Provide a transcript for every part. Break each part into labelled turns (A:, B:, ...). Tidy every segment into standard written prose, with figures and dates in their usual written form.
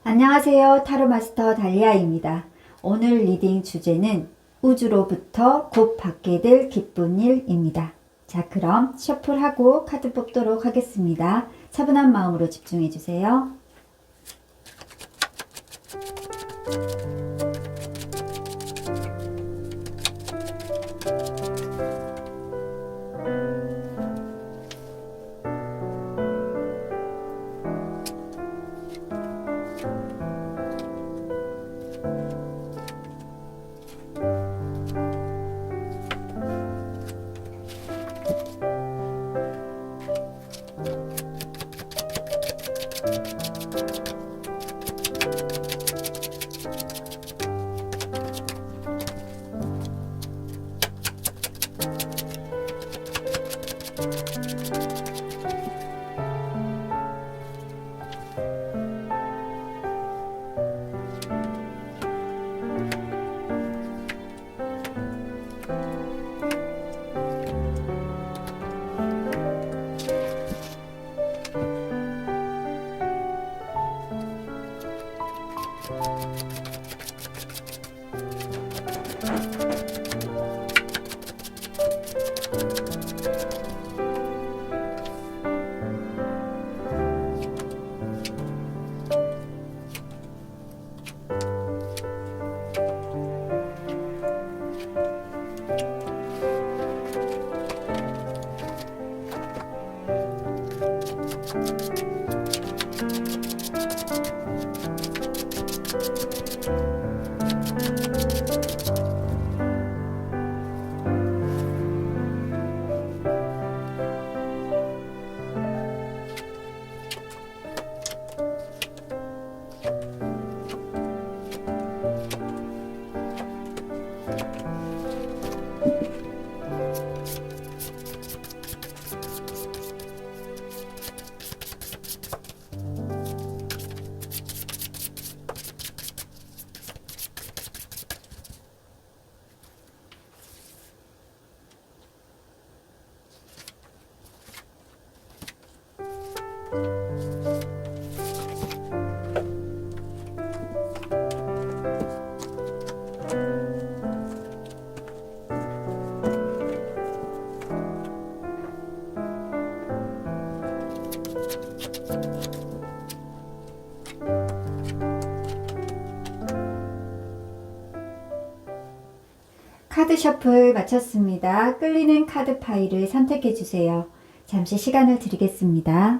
A: 안녕하세요. 타로마스터 달리아입니다. 오늘 리딩 주제는 우주로부터 곧 받게 될 기쁜 일입니다. 자, 그럼 셔플하고 카드 뽑도록 하겠습니다. 차분한 마음으로 집중해 주세요. 카드 셔플 마쳤습니다. 끌리는 카드 파일을 선택해 주세요. 잠시 시간을 드리겠습니다.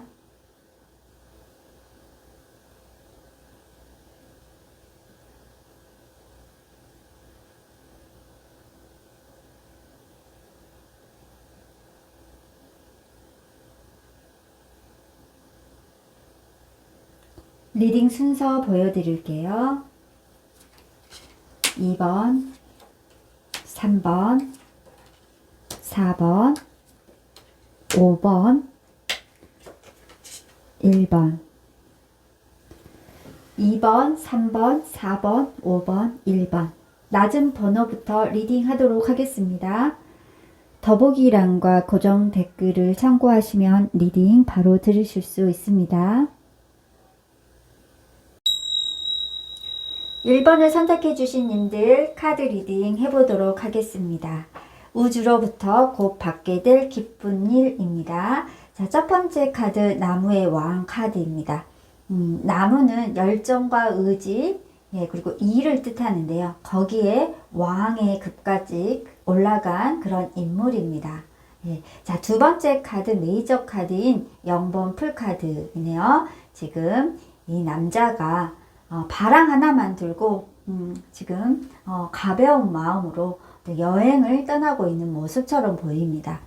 A: 리딩 순서 보여드릴게요. 2번, 3번, 4번, 5번, 1번, 2번, 3번, 4번, 5번, 1번. 낮은 번호부터 리딩 하도록 하겠습니다. 더보기란과 고정 댓글을 참고하시면 리딩 바로 들으실 수 있습니다. 1번을 선택해 주신 님들 카드 리딩 해보도록 하겠습니다. 우주로부터 곧 받게 될 기쁜 일입니다. 자, 첫 번째 카드 나무의 왕 카드입니다. 나무는 열정과 의지, 그리고 일을 뜻하는데요. 거기에 왕의 급까지 올라간 그런 인물입니다. 자, 두 번째 카드 메이저 카드인 0번 풀카드이네요. 지금 이 남자가 바람 하나만 들고 지금 가벼운 마음으로 여행을 떠나고 있는 모습처럼 보입니다.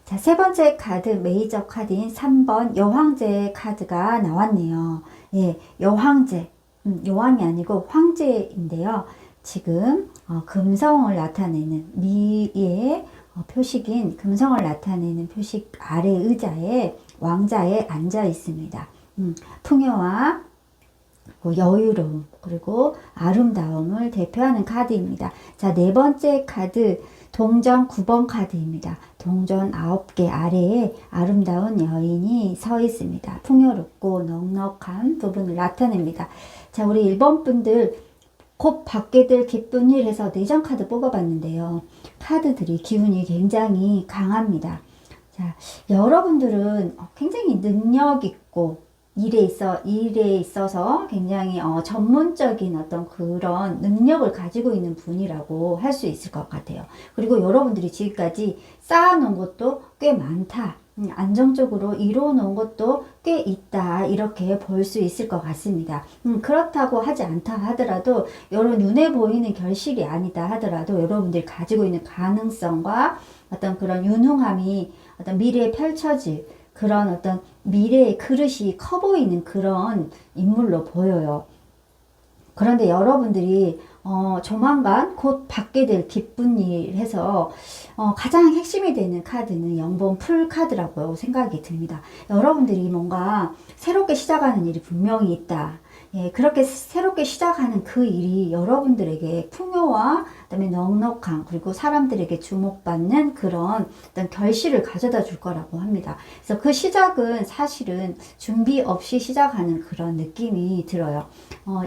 A: 자, 세 번째 카드 메이저 카드인 3번 여황제 카드가 나왔네요. 여황제, 여왕이 아니고 황제인데요. 지금 금성을 나타내는 미의 표식인 금성을 나타내는 표식 아래 의자에 왕자에 앉아 있습니다. 풍요와 여유로움 그리고 아름다움을 대표하는 카드입니다. 자, 네 번째 카드 동전 9번 카드입니다. 동전 9개 아래에 아름다운 여인이 서 있습니다. 풍요롭고 넉넉한 부분을 나타냅니다. 자, 우리 1번 분들 곧 받게 될 기쁜 일 해서 4장 카드 뽑아봤는데요. 카드들이 기운이 굉장히 강합니다. 자, 여러분들은 굉장히 능력 있고 일에 있어서 굉장히 전문적인 어떤 그런 능력을 가지고 있는 분이라고 할 수 있을 것 같아요. 그리고 여러분들이 지금까지 쌓아놓은 것도 꽤 많다. 안정적으로 이루어놓은 것도 꽤 있다. 이렇게 볼 수 있을 것 같습니다. 그렇다고 하지 않다 하더라도 여러분 눈에 보이는 결실이 아니다 하더라도 여러분들이 가지고 있는 가능성과 어떤 그런 유능함이 어떤 미래에 펼쳐질 그런 어떤 미래의 그릇이 커 보이는 그런 인물로 보여요. 그런데 여러분들이 조만간 곧 받게 될 기쁜 일 해서 가장 핵심이 되는 카드는 0번 풀 카드라고 생각이 듭니다. 여러분들이 뭔가 새롭게 시작하는 일이 분명히 있다. 예, 그렇게 새롭게 시작하는 그 일이 여러분들에게 풍요와 그다음에 넉넉함 그리고 사람들에게 주목받는 그런 어떤 결실을 가져다 줄 거라고 합니다. 그래서 그 시작은 사실은 준비 없이 시작하는 그런 느낌이 들어요.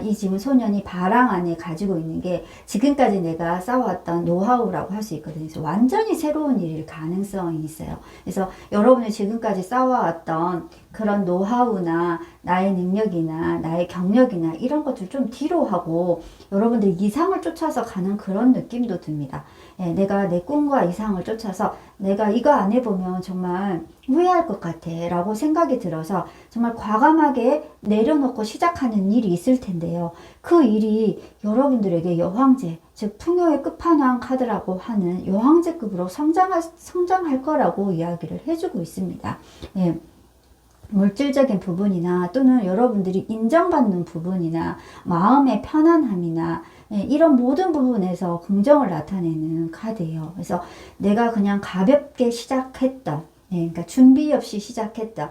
A: 이 지금 소년이 바람 안에 가지고 있는 게 지금까지 내가 쌓아왔던 노하우라고 할 수 있거든요. 그래서 완전히 새로운 일일 가능성이 있어요. 그래서 여러분이 지금까지 쌓아왔던 그런 노하우나 나의 능력이나 나의 경력이나 이런 것들 좀 뒤로 하고 여러분들 이상을 쫓아서 가는 그런 느낌도 듭니다. 예, 내가 내 꿈과 이상을 쫓아서 내가 이거 안 해보면 정말 후회할 것 같아 라고 생각이 들어서 정말 과감하게 내려놓고 시작하는 일이 있을 텐데요. 그 일이 여러분들에게 여황제, 즉 풍요의 끝판왕 카드라고 하는 여황제급으로 성장할 거라고 이야기를 해주고 있습니다. 예. 물질적인 부분이나 또는 여러분들이 인정받는 부분이나 마음의 편안함이나 이런 모든 부분에서 긍정을 나타내는 카드예요. 그래서 내가 그냥 가볍게 시작했던 그러니까 준비 없이 시작했다.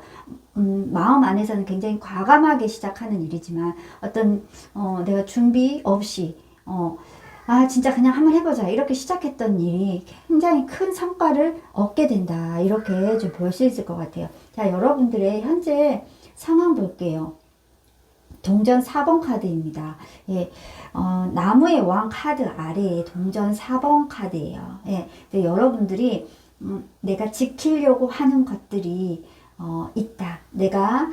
A: 마음 안에서는 굉장히 과감하게 시작하는 일이지만 어떤 내가 준비 없이 진짜 그냥 한번 해보자 이렇게 시작했던 일이 굉장히 큰 성과를 얻게 된다 이렇게 좀 볼 수 있을 것 같아요. 자, 여러분들의 현재 상황 볼게요. 동전 4번 카드입니다. 예, 나무의 왕 카드 아래에 동전 4번 카드예요. 예, 여러분들이 내가 지키려고 하는 것들이 있다. 내가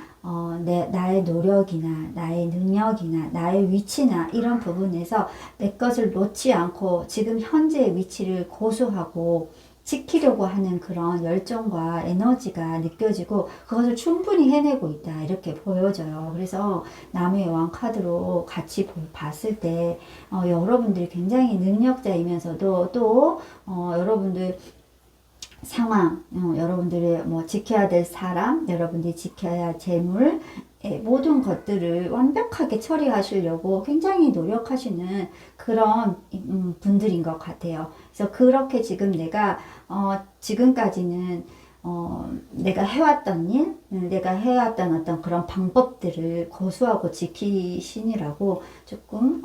A: 나의 노력이나 나의 능력이나 나의 위치나 이런 부분에서 내 것을 놓지 않고 지금 현재의 위치를 고수하고 지키려고 하는 그런 열정과 에너지가 느껴지고 그것을 충분히 해내고 있다 이렇게 보여져요. 그래서 나무의 왕 카드로 같이 봤을 때 여러분들이 굉장히 능력자이면서도 또 여러분들 상황, 여러분들의 뭐 지켜야 될 사람, 여러분들이 지켜야 할 재물, 모든 것들을 완벽하게 처리하시려고 굉장히 노력하시는 그런 분들인 것 같아요. 그래서 그렇게 지금 내가 지금까지는 내가 해왔던 일, 내가 해왔던 어떤 그런 방법들을 고수하고 지키시느라고 조금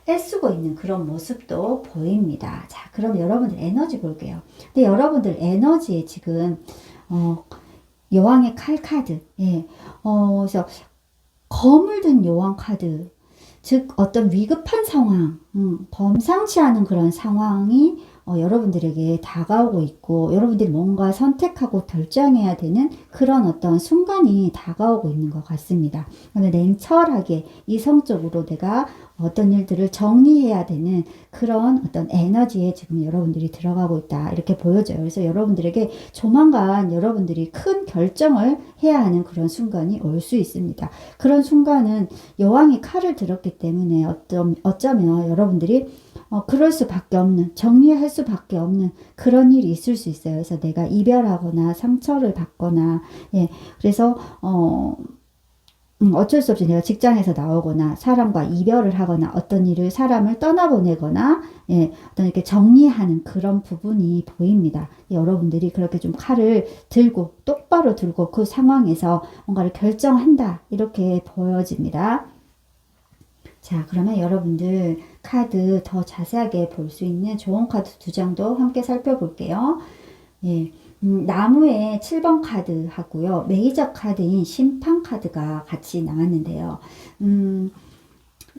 A: 애쓰고 있는 그런 모습도 보입니다. 자, 그럼 여러분들 에너지 볼게요. 근데 여러분들 에너지에 지금 여왕의 칼 카드, 예, 그래서 검을 든 여왕 카드, 즉 어떤 위급한 상황, 범상치 않은 그런 상황이 여러분들에게 다가오고 있고 여러분들이 뭔가 선택하고 결정해야 되는 그런 어떤 순간이 다가오고 있는 것 같습니다. 냉철하게 이성적으로 내가 어떤 일들을 정리해야 되는 그런 어떤 에너지에 지금 여러분들이 들어가고 있다 이렇게 보여져요. 그래서 여러분들에게 조만간 여러분들이 큰 결정을 해야 하는 그런 순간이 올 수 있습니다. 그런 순간은 여왕이 칼을 들었기 때문에 어쩌면 여러분들이 그럴 수밖에 없는, 정리할 수밖에 없는 그런 일이 있을 수 있어요. 그래서 내가 이별하거나 상처를 받거나, 예, 그래서 어쩔 수 없이 내가 직장에서 나오거나 사람과 이별을 하거나 어떤 일을 사람을 떠나보내거나 예, 어떤 이렇게 정리하는 그런 부분이 보입니다. 여러분들이 그렇게 좀 칼을 들고 똑바로 들고 그 상황에서 뭔가를 결정한다 이렇게 보여집니다. 자, 그러면 여러분들 카드 더 자세하게 볼 수 있는 좋은 카드 두 장도 함께 살펴볼게요. 예. 나무의 7번 카드 하고요. 메이저 카드인 심판 카드가 같이 나왔는데요.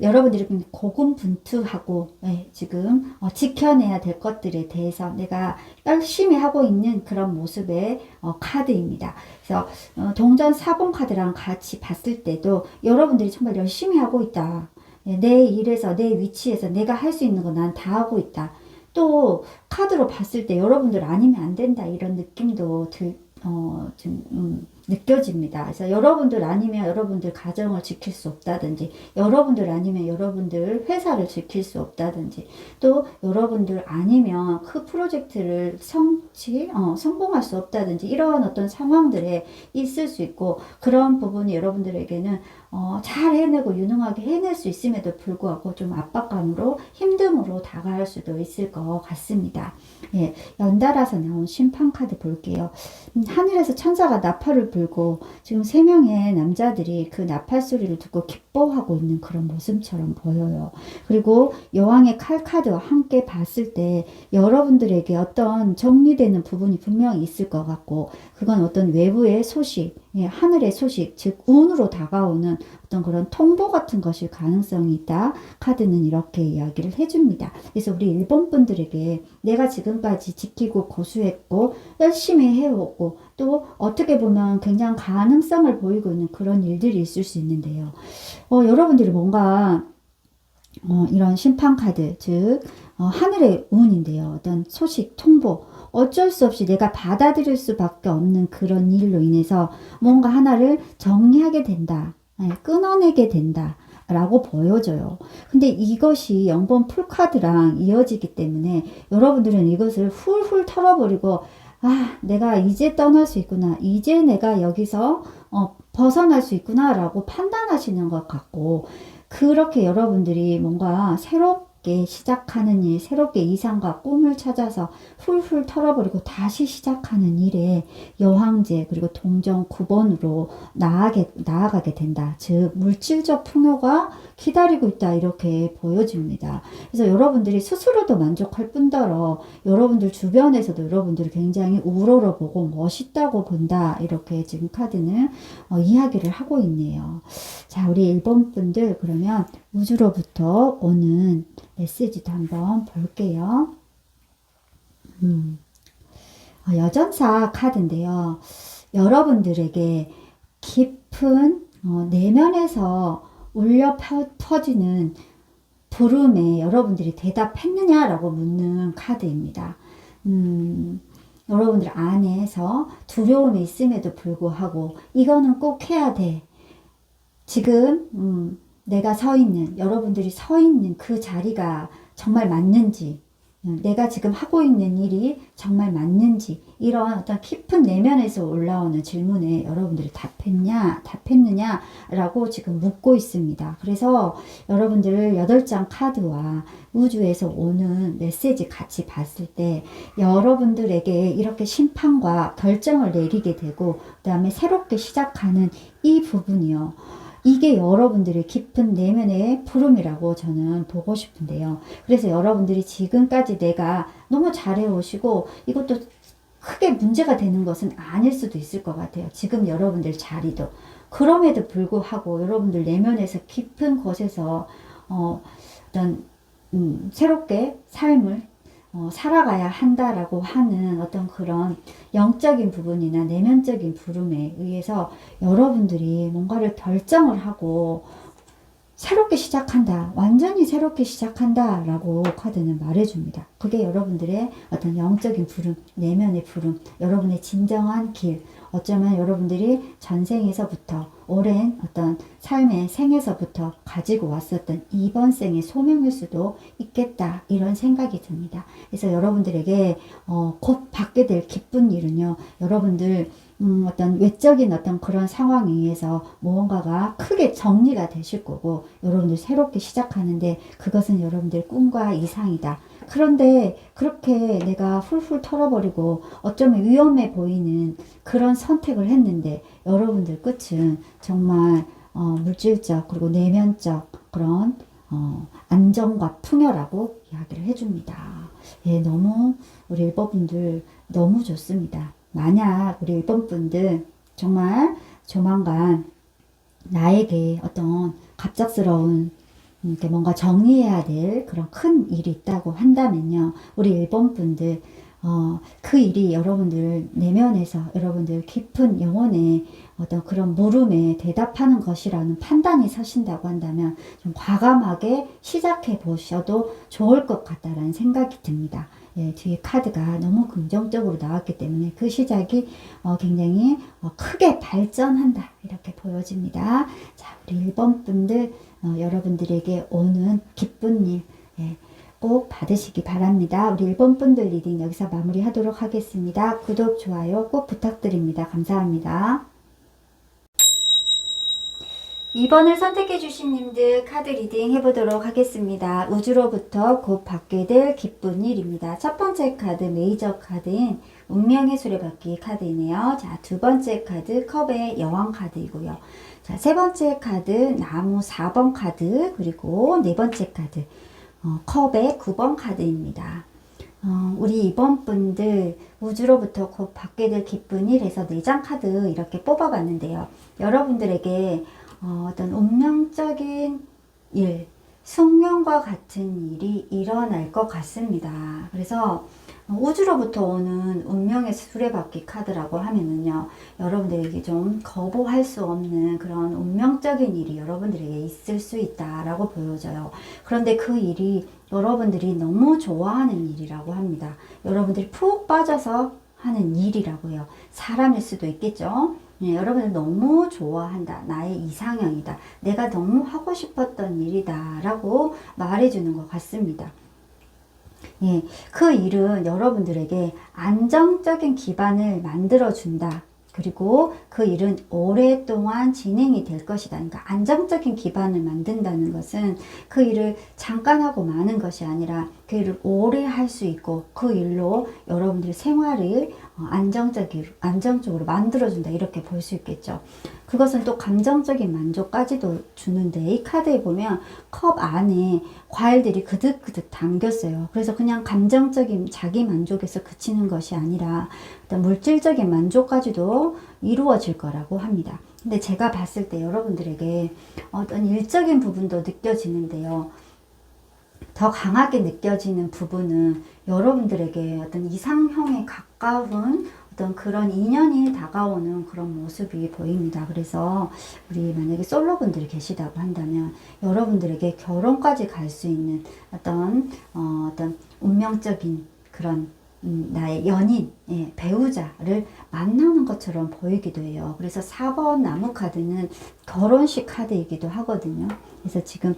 A: 여러분들이 고군분투하고 지금 지켜내야 될 것들에 대해서 내가 열심히 하고 있는 그런 모습의 카드입니다. 그래서 동전 4번 카드랑 같이 봤을 때도 여러분들이 정말 열심히 하고 있다. 내 일에서 내 위치에서 내가 할 수 있는 거 난 다 하고 있다. 또 카드로 봤을 때 여러분들 아니면 안 된다 이런 느낌도 좀 느껴집니다. 그래서 여러분들 아니면 여러분들 가정을 지킬 수 없다든지, 여러분들 아니면 여러분들 회사를 지킬 수 없다든지, 또 여러분들 아니면 그 프로젝트를 성공할 수 없다든지, 이런 어떤 상황들에 있을 수 있고, 그런 부분이 여러분들에게는 잘 해내고 유능하게 해낼 수 있음에도 불구하고 좀 압박감으로 힘듦으로 다가갈 수도 있을 것 같습니다. 예, 연달아서 나온 심판카드 볼게요. 하늘에서 천사가 나팔을 불고 지금 3명의 남자들이 그 나팔 소리를 듣고 기뻐하고 있는 그런 모습처럼 보여요. 그리고 여왕의 칼카드와 함께 봤을 때 여러분들에게 어떤 정리되는 부분이 분명히 있을 것 같고, 그건 어떤 외부의 소식, 하늘의 소식, 즉 운으로 다가오는 어떤 그런 통보 같은 것일 가능성이 있다. 카드는 이렇게 이야기를 해줍니다. 그래서 우리 일본 분들에게 내가 지금까지 지키고 고수했고 열심히 해오고 또 어떻게 보면 굉장히 가능성을 보이고 있는 그런 일들이 있을 수 있는데요. 여러분들이 뭔가 이런 심판카드, 즉 하늘의 운인데요. 어떤 소식, 통보, 어쩔 수 없이 내가 받아들일 수밖에 없는 그런 일로 인해서 뭔가 하나를 정리하게 된다. 끊어내게 된다. 라고 보여져요. 근데 이것이 0번 풀카드랑 이어지기 때문에 여러분들은 이것을 훌훌 털어버리고, 내가 이제 떠날 수 있구나. 이제 내가 여기서 벗어날 수 있구나. 라고 판단하시는 것 같고, 그렇게 여러분들이 뭔가 새롭게 시작하는 일, 새롭게 이상과 꿈을 찾아서 훌훌 털어버리고 다시 시작하는 일에 여황제 그리고 동전 9번으로 나아가게 된다. 즉 물질적 풍요가 기다리고 있다 이렇게 보여집니다. 그래서 여러분들이 스스로도 만족할 뿐더러 여러분들 주변에서도 여러분들이 굉장히 우러러보고 멋있다고 본다 이렇게 지금 카드는 이야기를 하고 있네요. 자, 우리 일본 분들 그러면 우주로부터 오는 메시지도 한번 볼게요. 여전사 카드인데요. 여러분들에게 깊은 내면에서 울려 퍼지는 부름에 여러분들이 대답했느냐라고 묻는 카드입니다. 여러분들 안에서 두려움이 있음에도 불구하고 이거는 꼭 해야 돼. 지금 내가 서 있는, 여러분들이 서 있는 그 자리가 정말 맞는지, 내가 지금 하고 있는 일이 정말 맞는지, 이런 어떤 깊은 내면에서 올라오는 질문에 여러분들이 답했느냐 라고 지금 묻고 있습니다. 그래서 여러분들 8장 카드와 우주에서 오는 메시지 같이 봤을 때 여러분들에게 이렇게 심판과 결정을 내리게 되고 그 다음에 새롭게 시작하는 이 부분이요. 이게 여러분들의 깊은 내면의 부름이라고 저는 보고 싶은데요. 그래서 여러분들이 지금까지 내가 너무 잘해오시고 이것도 크게 문제가 되는 것은 아닐 수도 있을 것 같아요. 지금 여러분들 자리도. 그럼에도 불구하고 여러분들 내면에서 깊은 곳에서 어떤 새롭게 삶을 살아가야 한다라고 하는 어떤 그런 영적인 부분이나 내면적인 부름에 의해서 여러분들이 뭔가를 결정을 하고 새롭게 시작한다. 완전히 새롭게 시작한다. 라고 카드는 말해줍니다. 그게 여러분들의 어떤 영적인 부름, 내면의 부름, 여러분의 진정한 길, 어쩌면 여러분들이 전생에서부터 오랜 어떤 삶의 생에서부터 가지고 왔었던 이번 생의 소명일 수도 있겠다 이런 생각이 듭니다. 그래서 여러분들에게 곧 받게 될 기쁜 일은요. 여러분들 어떤 외적인 어떤 그런 상황에 의해서 무언가가 크게 정리가 되실 거고 여러분들 새롭게 시작하는데 그것은 여러분들 꿈과 이상이다. 그런데 그렇게 내가 훌훌 털어버리고 어쩌면 위험해 보이는 그런 선택을 했는데 여러분들 끝은 정말 물질적 그리고 내면적 그런 안정과 풍요라고 이야기를 해줍니다. 예, 너무 우리 1번분들 너무 좋습니다. 만약 우리 1번분들 정말 조만간 나에게 어떤 갑작스러운 이렇게 뭔가 정리해야 될 그런 큰 일이 있다고 한다면요. 우리 1번분들 그 일이 여러분들 내면에서 여러분들 깊은 영혼의 어떤 그런 물음에 대답하는 것이라는 판단이 서신다고 한다면 좀 과감하게 시작해 보셔도 좋을 것 같다라는 생각이 듭니다. 예, 뒤에 카드가 너무 긍정적으로 나왔기 때문에 그 시작이 굉장히 크게 발전한다 이렇게 보여집니다. 자, 우리 1번 분들 여러분들에게 오는 기쁜 일 예, 꼭 받으시기 바랍니다. 우리 1번 분들 리딩 여기서 마무리하도록 하겠습니다. 구독, 좋아요 꼭 부탁드립니다. 감사합니다. 2번을 선택해 주신 님들 카드 리딩 해보도록 하겠습니다. 우주로부터 곧 받게 될 기쁜 일입니다. 첫 번째 카드 메이저 카드인 운명의 수레바퀴 카드이네요. 자, 두 번째 카드 컵의 여왕 카드이고요. 자, 세 번째 카드 나무 4번 카드, 그리고 네 번째 카드 컵의 9번 카드입니다. 우리 이번 분들 우주로부터 곧 받게 될 기쁜 일에서 4장 카드 이렇게 뽑아봤는데요. 여러분들에게 어떤 운명적인 일, 숙명과 같은 일이 일어날 것 같습니다. 그래서 우주로부터 오는 운명의 수레바퀴 카드라고 하면은요, 여러분들에게 좀 거부할 수 없는 그런 운명적인 일이 여러분들에게 있을 수 있다라고 보여져요. 그런데 그 일이 여러분들이 너무 좋아하는 일이라고 합니다. 여러분들이 푹 빠져서 하는 일이라고요. 사람일 수도 있겠죠. 네, 여러분을 너무 좋아한다. 나의 이상형이다. 내가 너무 하고 싶었던 일이다. 라고 말해주는 것 같습니다. 예, 그 일은 여러분들에게 안정적인 기반을 만들어준다. 그리고 그 일은 오랫동안 진행이 될 것이다. 그러니까 안정적인 기반을 만든다는 것은 그 일을 잠깐 하고 마는 것이 아니라 그 일을 오래 할 수 있고 그 일로 여러분들의 생활을 안정적으로 만들어준다. 이렇게 볼 수 있겠죠. 그것은 또 감정적인 만족까지도 주는데 이 카드에 보면 컵 안에 과일들이 그득그득 담겼어요. 그래서 그냥 감정적인 자기 만족에서 그치는 것이 아니라 어떤 물질적인 만족까지도 이루어질 거라고 합니다. 근데 제가 봤을 때 여러분들에게 어떤 일적인 부분도 느껴지는데요. 더 강하게 느껴지는 부분은 여러분들에게 어떤 이상형에 가까운 어떤 그런 인연이 다가오는 그런 모습이 보입니다. 그래서 우리 만약에 솔로분들이 계시다고 한다면 여러분들에게 결혼까지 갈 수 있는 어떤 운명적인 그런 나의 연인, 예, 배우자를 만나는 것처럼 보이기도 해요. 그래서 4번 나무 카드는 결혼식 카드이기도 하거든요. 그래서 지금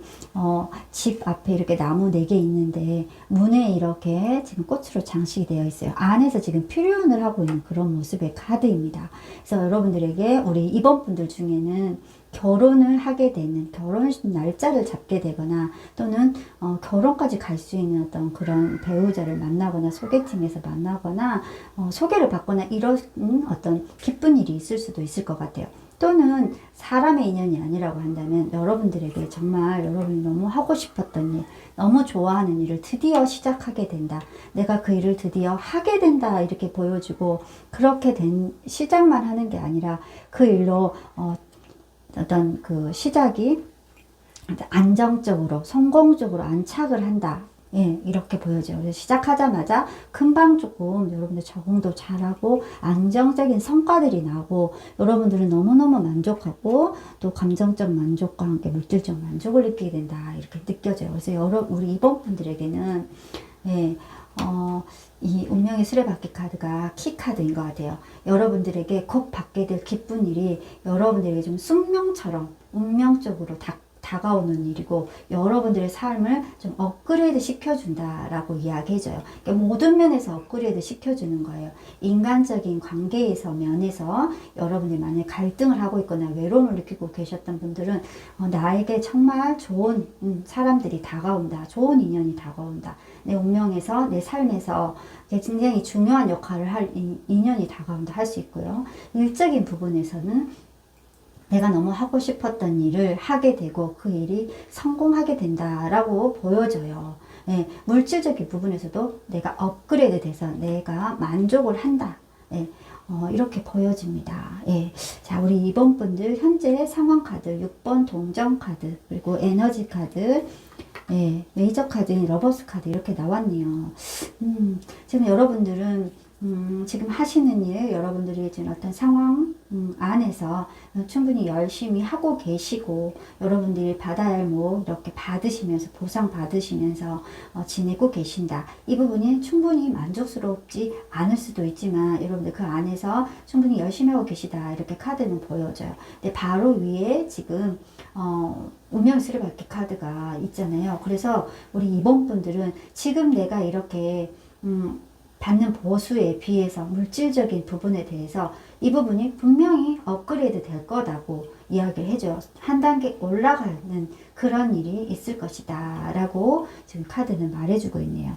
A: 집 앞에 이렇게 나무 4개 있는데 문에 이렇게 지금 꽃으로 장식이 되어 있어요. 안에서 지금 피리온을 하고 있는 그런 모습의 카드입니다. 그래서 여러분들에게 우리 이번 분들 중에는 결혼을 하게 되는, 결혼식 날짜를 잡게 되거나 또는 결혼까지 갈 수 있는 어떤 그런 배우자를 만나거나 소개팅에서 만나거나 소개를 받거나 이런 어떤 기쁜 일이 있을 수도 있을 것 같아요. 또는 사람의 인연이 아니라고 한다면 여러분들에게 정말 여러분이 너무 하고 싶었던 일, 너무 좋아하는 일을 드디어 시작하게 된다. 내가 그 일을 드디어 하게 된다. 이렇게 보여주고 그렇게 된 시작만 하는 게 아니라 그 일로 어떤 그 시작이 안정적으로 성공적으로 안착을 한다. 예, 이렇게 보여져요. 그래서 시작하자마자 금방 조금 여러분들 적응도 잘하고 안정적인 성과들이 나고 여러분들은 너무너무 만족하고 또 감정적 만족과 함께 물질적 만족을 느끼게 된다. 이렇게 느껴져요. 그래서 우리 이번 분들에게는 예, 이 운명의 수레바퀴 카드가 키 카드인 것 같아요. 여러분들에게 곧 받게 될 기쁜 일이 여러분들에게 좀 숙명처럼 운명적으로 다가오는 일이고 여러분들의 삶을 좀 업그레이드 시켜준다라고 이야기해줘요. 그러니까 모든 면에서 업그레이드 시켜주는 거예요. 인간적인 관계에서 면에서 여러분들이 만약에 갈등을 하고 있거나 외로움을 느끼고 계셨던 분들은 나에게 정말 좋은 사람들이 다가온다. 좋은 인연이 다가온다. 내 운명에서 내 삶에서 굉장히 중요한 역할을 할 인연이 다가온다 할 수 있고요. 일적인 부분에서는 내가 너무 하고 싶었던 일을 하게 되고 그 일이 성공하게 된다라고 보여져요. 예, 물질적인 부분에서도 내가 업그레이드 돼서 내가 만족을 한다. 예, 이렇게 보여집니다. 예. 자, 우리 2번 분들 현재 상황 카드, 6번 동전 카드, 그리고 에너지 카드, 예, 메이저 카드인 러버스 카드 이렇게 나왔네요. 지금 여러분들은 지금 하시는 일, 여러분들이 지금 어떤 상황 안에서 충분히 열심히 하고 계시고, 여러분들이 받아야 할 뭐 이렇게 받으시면서, 보상 받으시면서 지내고 계신다. 이 부분이 충분히 만족스럽지 않을 수도 있지만, 여러분들 그 안에서 충분히 열심히 하고 계시다. 이렇게 카드는 보여져요. 근데 바로 위에 지금, 운명 수레바퀴 카드가 있잖아요. 그래서 우리 2번 분들은 지금 내가 이렇게, 받는 보수에 비해서 물질적인 부분에 대해서 이 부분이 분명히 업그레이드 될 거다고 이야기를 해줘요. 한 단계 올라가는 그런 일이 있을 것이다 라고 지금 카드는 말해주고 있네요.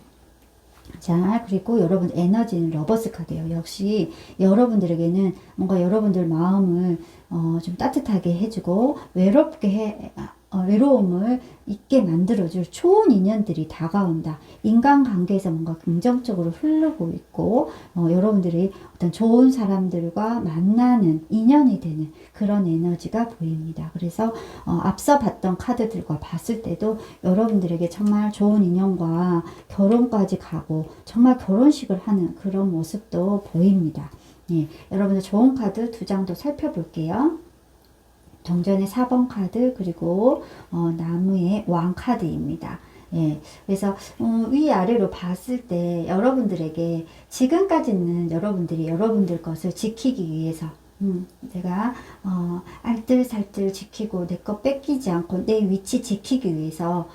A: 자, 그리고 여러분 에너지는 러버스 카드예요. 역시 여러분들에게는 뭔가 여러분들 마음을 좀 따뜻하게 해주고 외로움을 잊게 만들어줄 좋은 인연들이 다가온다. 인간관계에서 뭔가 긍정적으로 흐르고 있고 여러분들이 어떤 좋은 사람들과 만나는 인연이 되는 그런 에너지가 보입니다. 그래서 앞서 봤던 카드들과 봤을 때도 여러분들에게 정말 좋은 인연과 결혼까지 가고 정말 결혼식을 하는 그런 모습도 보입니다. 예, 여러분들 좋은 카드 2장 더 살펴볼게요. 동전의 4번 카드, 그리고 나무의 왕 카드입니다. 예, 그래서 위아래로 봤을 때 여러분들에게 지금까지는 여러분들이 여러분들 것을 지키기 위해서 내가 알뜰살뜰 지키고 내 거 뺏기지 않고 내 위치 지키기 위해서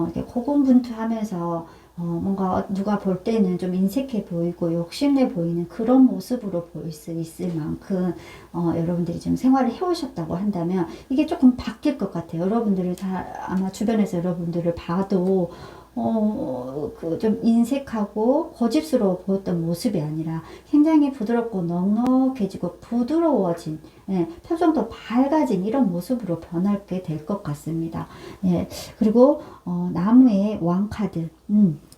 A: 이렇게 고군분투하면서 뭔가 누가 볼 때는 좀 인색해 보이고 욕심내 보이는 그런 모습으로 보일 수 있을 만큼 여러분들이 좀 생활을 해오셨다고 한다면 이게 조금 바뀔 것 같아요. 여러분들을 다 아마 주변에서 여러분들을 봐도 그 좀 인색하고 고집스러워 보였던 모습이 아니라 굉장히 부드럽고 넉넉해지고 부드러워진, 예, 표정도 밝아진 이런 모습으로 변하게 될 것 같습니다. 예, 그리고 나무의 왕카드,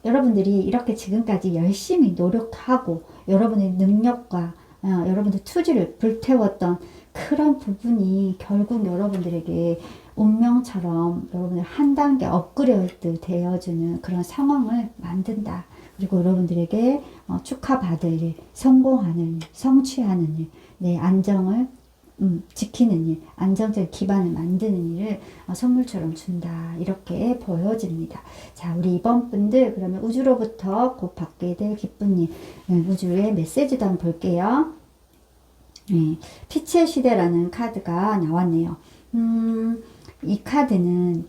A: 여러분들이 이렇게 지금까지 열심히 노력하고 여러분의 능력과 여러분들 투지를 불태웠던 그런 부분이 결국 여러분들에게 운명처럼 여러분을 한 단계 업그레이드 되어주는 그런 상황을 만든다. 그리고 여러분들에게 축하받을 일, 성공하는 일, 성취하는 일, 내 안정을 지키는 일, 안정적인 기반을 만드는 일을 선물처럼 준다. 이렇게 보여집니다. 자, 우리 이번 분들 그러면 우주로부터 곧 받게 될 기쁜 일, 우주의 메시지도 한번 볼게요. 빛의 시대라는 카드가 나왔네요. 이 카드는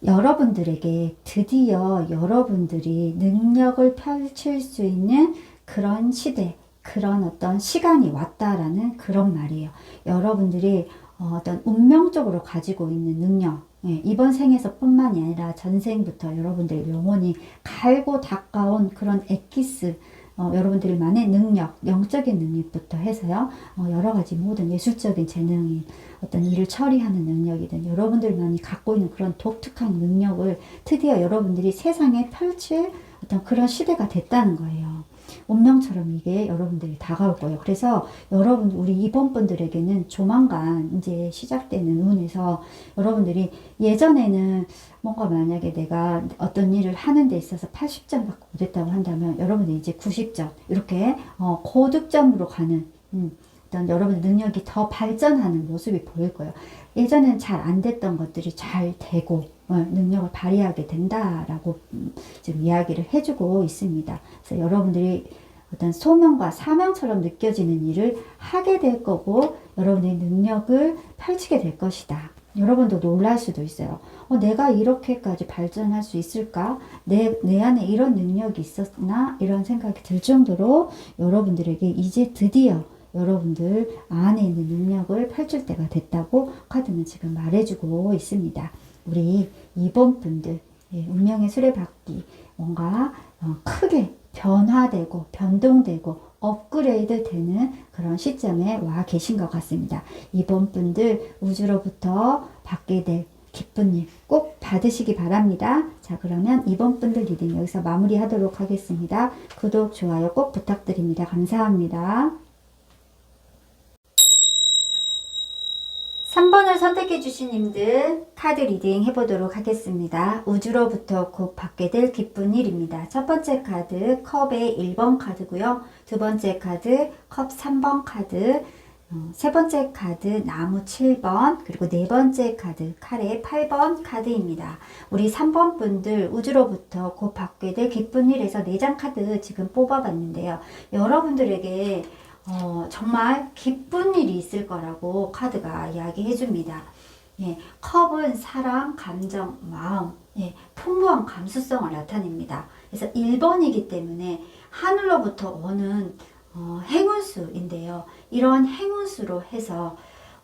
A: 여러분들에게 드디어 여러분들이 능력을 펼칠 수 있는 그런 시대, 그런 어떤 시간이 왔다라는 그런 말이에요. 여러분들이 어떤 운명적으로 가지고 있는 능력, 이번 생에서 뿐만이 아니라 전생부터 여러분들의 영혼이 갈고 닦아온 그런 엑기스, 여러분들만의 능력, 영적인 능력부터 해서요, 여러 가지 모든 예술적인 재능이 어떤 일을 처리하는 능력이든 여러분들만이 갖고 있는 그런 독특한 능력을 드디어 여러분들이 세상에 펼칠 어떤 그런 시대가 됐다는 거예요. 운명처럼 이게 여러분들이 다가올 거예요. 그래서 여러분, 우리 이번 분들에게는 조만간 이제 시작되는 운에서 여러분들이 예전에는 뭔가 만약에 내가 어떤 일을 하는 데 있어서 80점 받고 못했다고 한다면 여러분들이 이제 90점 이렇게 고득점으로 가는 어떤 여러분의 능력이 더 발전하는 모습이 보일 거예요. 예전엔 잘 안 됐던 것들이 잘 되고 능력을 발휘하게 된다라고 지금 이야기를 해주고 있습니다. 그래서 여러분들이 어떤 소명과 사명처럼 느껴지는 일을 하게 될 거고 여러분의 능력을 펼치게 될 것이다. 여러분도 놀랄 수도 있어요. 내가 이렇게까지 발전할 수 있을까? 내 안에 이런 능력이 있었나? 이런 생각이 들 정도로 여러분들에게 이제 드디어 여러분들 안에 있는 능력을 펼칠 때가 됐다고 카드는 지금 말해주고 있습니다. 우리 이번 분들, 운명의 수레바퀴 뭔가 크게 변화되고 변동되고 업그레이드 되는 그런 시점에 와 계신 것 같습니다. 이번 분들 우주로부터 받게 될 기쁜 일 꼭 받으시기 바랍니다. 자, 그러면 이번 분들 리딩 여기서 마무리하도록 하겠습니다. 구독, 좋아요 꼭 부탁드립니다. 감사합니다. 3번을 선택해 주신 님들 카드 리딩 해보도록 하겠습니다. 우주로부터 곧 받게 될 기쁜 일입니다. 첫 번째 카드 컵의 1번 카드고요. 두 번째 카드 컵 3번 카드, 세 번째 카드 나무 7번, 그리고 네 번째 카드 칼의 8번 카드입니다. 우리 3번 분들 우주로부터 곧 받게 될 기쁜 일에서 4장 카드 지금 뽑아봤는데요. 여러분들에게 정말 기쁜 일이 있을 거라고 카드가 이야기해 줍니다. 예, 컵은 사랑, 감정, 마음, 예, 풍부한 감수성을 나타냅니다. 그래서 1번이기 때문에 하늘로부터 오는 행운수인데요. 이런 행운수로 해서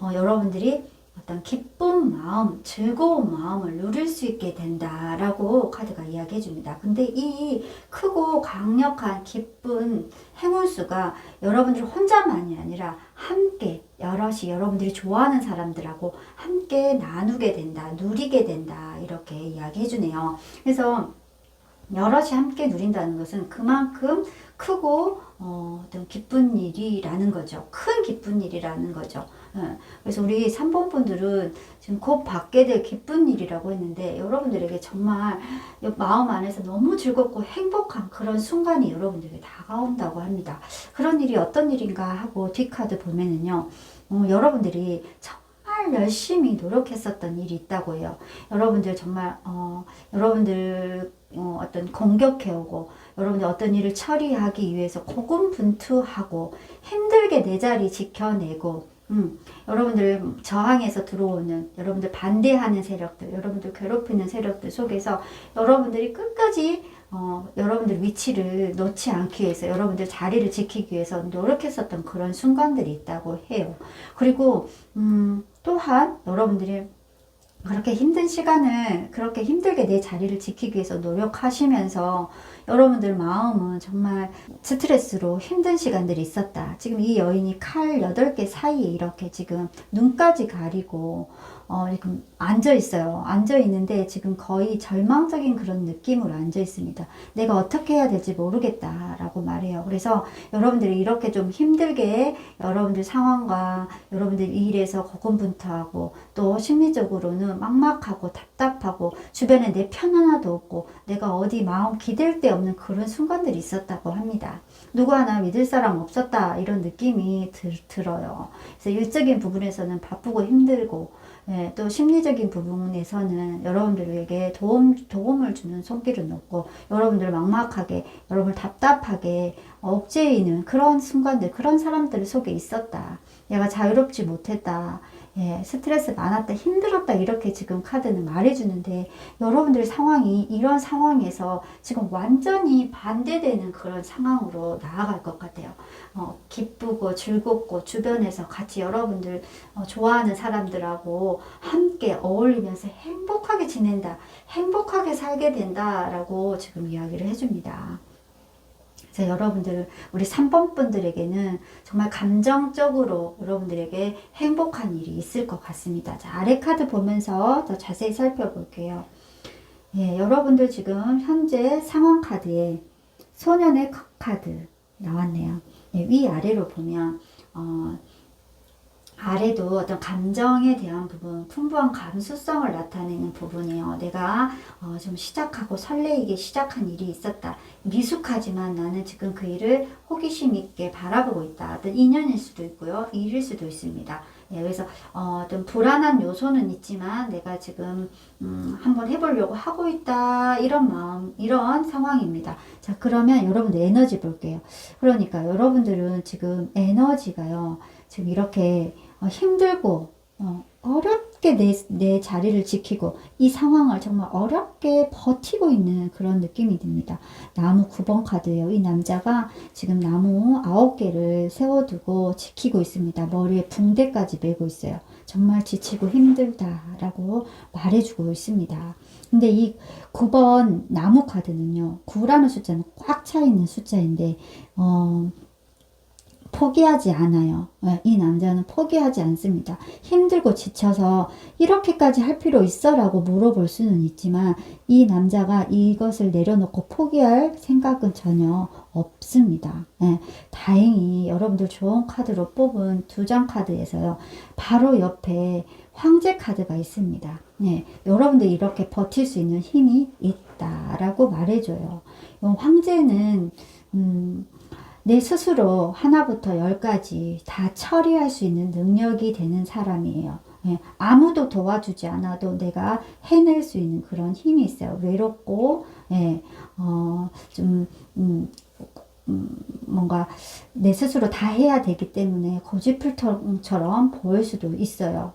A: 여러분들이 어떤 기쁜 마음, 즐거운 마음을 누릴 수 있게 된다라고 카드가 이야기해 줍니다. 근데 이 크고 강력한 기쁜 행운수가 여러분들 혼자만이 아니라 함께 여럿이 여러분들이 좋아하는 사람들하고 함께 나누게 된다, 누리게 된다, 이렇게 이야기해 주네요. 그래서 여럿이 함께 누린다는 것은 그만큼 크고 어떤 기쁜 일이라는 거죠. 큰 기쁜 일이라는 거죠. 그래서 우리 3번 분들은 지금 곧 받게 될 기쁜 일이라고 했는데 여러분들에게 정말 마음 안에서 너무 즐겁고 행복한 그런 순간이 여러분들에게 다가온다고 합니다. 그런 일이 어떤 일인가 하고 뒷카드 보면은요. 여러분들이 정말 열심히 노력했었던 일이 있다고 해요. 여러분들 정말 여러분들 어떤 공격해오고 여러분들 어떤 일을 처리하기 위해서 고군분투하고 힘들게 내 자리 지켜내고 여러분들 저항해서 들어오는 여러분들 반대하는 세력들, 여러분들 괴롭히는 세력들 속에서 여러분들이 끝까지 여러분들 위치를 놓지 않기 위해서 여러분들 자리를 지키기 위해서 노력했었던 그런 순간들이 있다고 해요. 그리고 또한 여러분들이 그렇게 힘든 시간을 그렇게 힘들게 내 자리를 지키기 위해서 노력하시면서 여러분들 마음은 정말 스트레스로 힘든 시간들이 있었다. 지금 이 여인이 칼 8개 사이에 이렇게 지금 눈까지 가리고 지금 앉아 있어요. 앉아 있는데 지금 거의 절망적인 그런 느낌으로 앉아 있습니다. 내가 어떻게 해야 될지 모르겠다라고 말해요. 그래서 여러분들이 이렇게 좀 힘들게 여러분들 상황과 여러분들 일에서 고군분투하고 또 심리적으로는 막막하고 답답하고 주변에 내 편 하나도 없고 내가 어디 마음 기댈 데 없는 그런 순간들이 있었다고 합니다. 누구 하나 믿을 사람 없었다 이런 느낌이 들어요. 그래서 일적인 부분에서는 바쁘고 힘들고 예, 또 심리적인 부분에서는 여러분들에게 도움을 주는 손길은 없고 여러분들 막막하게 여러분을 답답하게 억제이는 그런 순간들 그런 사람들 속에 있었다. 내가 자유롭지 못했다. 예, 스트레스 많았다, 힘들었다 이렇게 지금 카드는 말해주는데 여러분들 상황이 이런 상황에서 지금 완전히 반대되는 그런 상황으로 나아갈 것 같아요. 기쁘고 즐겁고 주변에서 같이 여러분들 좋아하는 사람들하고 함께 어울리면서 행복하게 지낸다, 행복하게 살게 된다라고 지금 이야기를 해줍니다. 그래서 여러분들 우리 3번 분들에게는 정말 감정적으로 여러분들에게 행복한 일이 있을 것 같습니다. 자, 아래 카드 보면서 더 자세히 살펴볼게요. 예, 여러분들 지금 현재 상황 카드에 소년의 컵 카드 나왔네요. 예, 위아래로 보면 아래도 어떤 감정에 대한 부분, 풍부한 감수성을 나타내는 부분이에요. 내가 좀 시작하고 설레이게 시작한 일이 있었다. 미숙하지만 나는 지금 그 일을 호기심 있게 바라보고 있다. 어떤 인연일 수도 있고요. 일일 수도 있습니다. 예, 그래서 어떤 불안한 요소는 있지만 내가 지금 한번 해보려고 하고 있다. 이런 마음, 이런 상황입니다. 자, 그러면 여러분들 에너지 볼게요. 그러니까 여러분들은 지금 에너지가요. 지금 이렇게 힘들고 어렵게 내 자리를 지키고 이 상황을 정말 어렵게 버티고 있는 그런 느낌이 듭니다. 나무 9번 카드예요. 이 남자가 지금 나무 9개를 세워두고 지키고 있습니다. 머리에 붕대까지 메고 있어요. 정말 지치고 힘들다라고 말해주고 있습니다. 근데 이 9번 나무 카드는요. 9라는 숫자는 꽉 차 있는 숫자인데 포기하지 않아요. 이 남자는 포기하지 않습니다. 힘들고 지쳐서 이렇게까지 할 필요 있어? 라고 물어볼 수는 있지만 이 남자가 이것을 내려놓고 포기할 생각은 전혀 없습니다. 다행히 여러분들 좋은 카드로 뽑은 2장 카드에서요. 바로 옆에 황제 카드가 있습니다. 여러분들 이렇게 버틸 수 있는 힘이 있다라고 말해줘요. 황제는 내 스스로 하나부터 10까지 다 처리할 수 있는 능력이 되는 사람이에요. 아무도 도와주지 않아도 내가 해낼 수 있는 그런 힘이 있어요. 외롭고, 좀, 뭔가 내 스스로 다 해야 되기 때문에 고집불통처럼 보일 수도 있어요.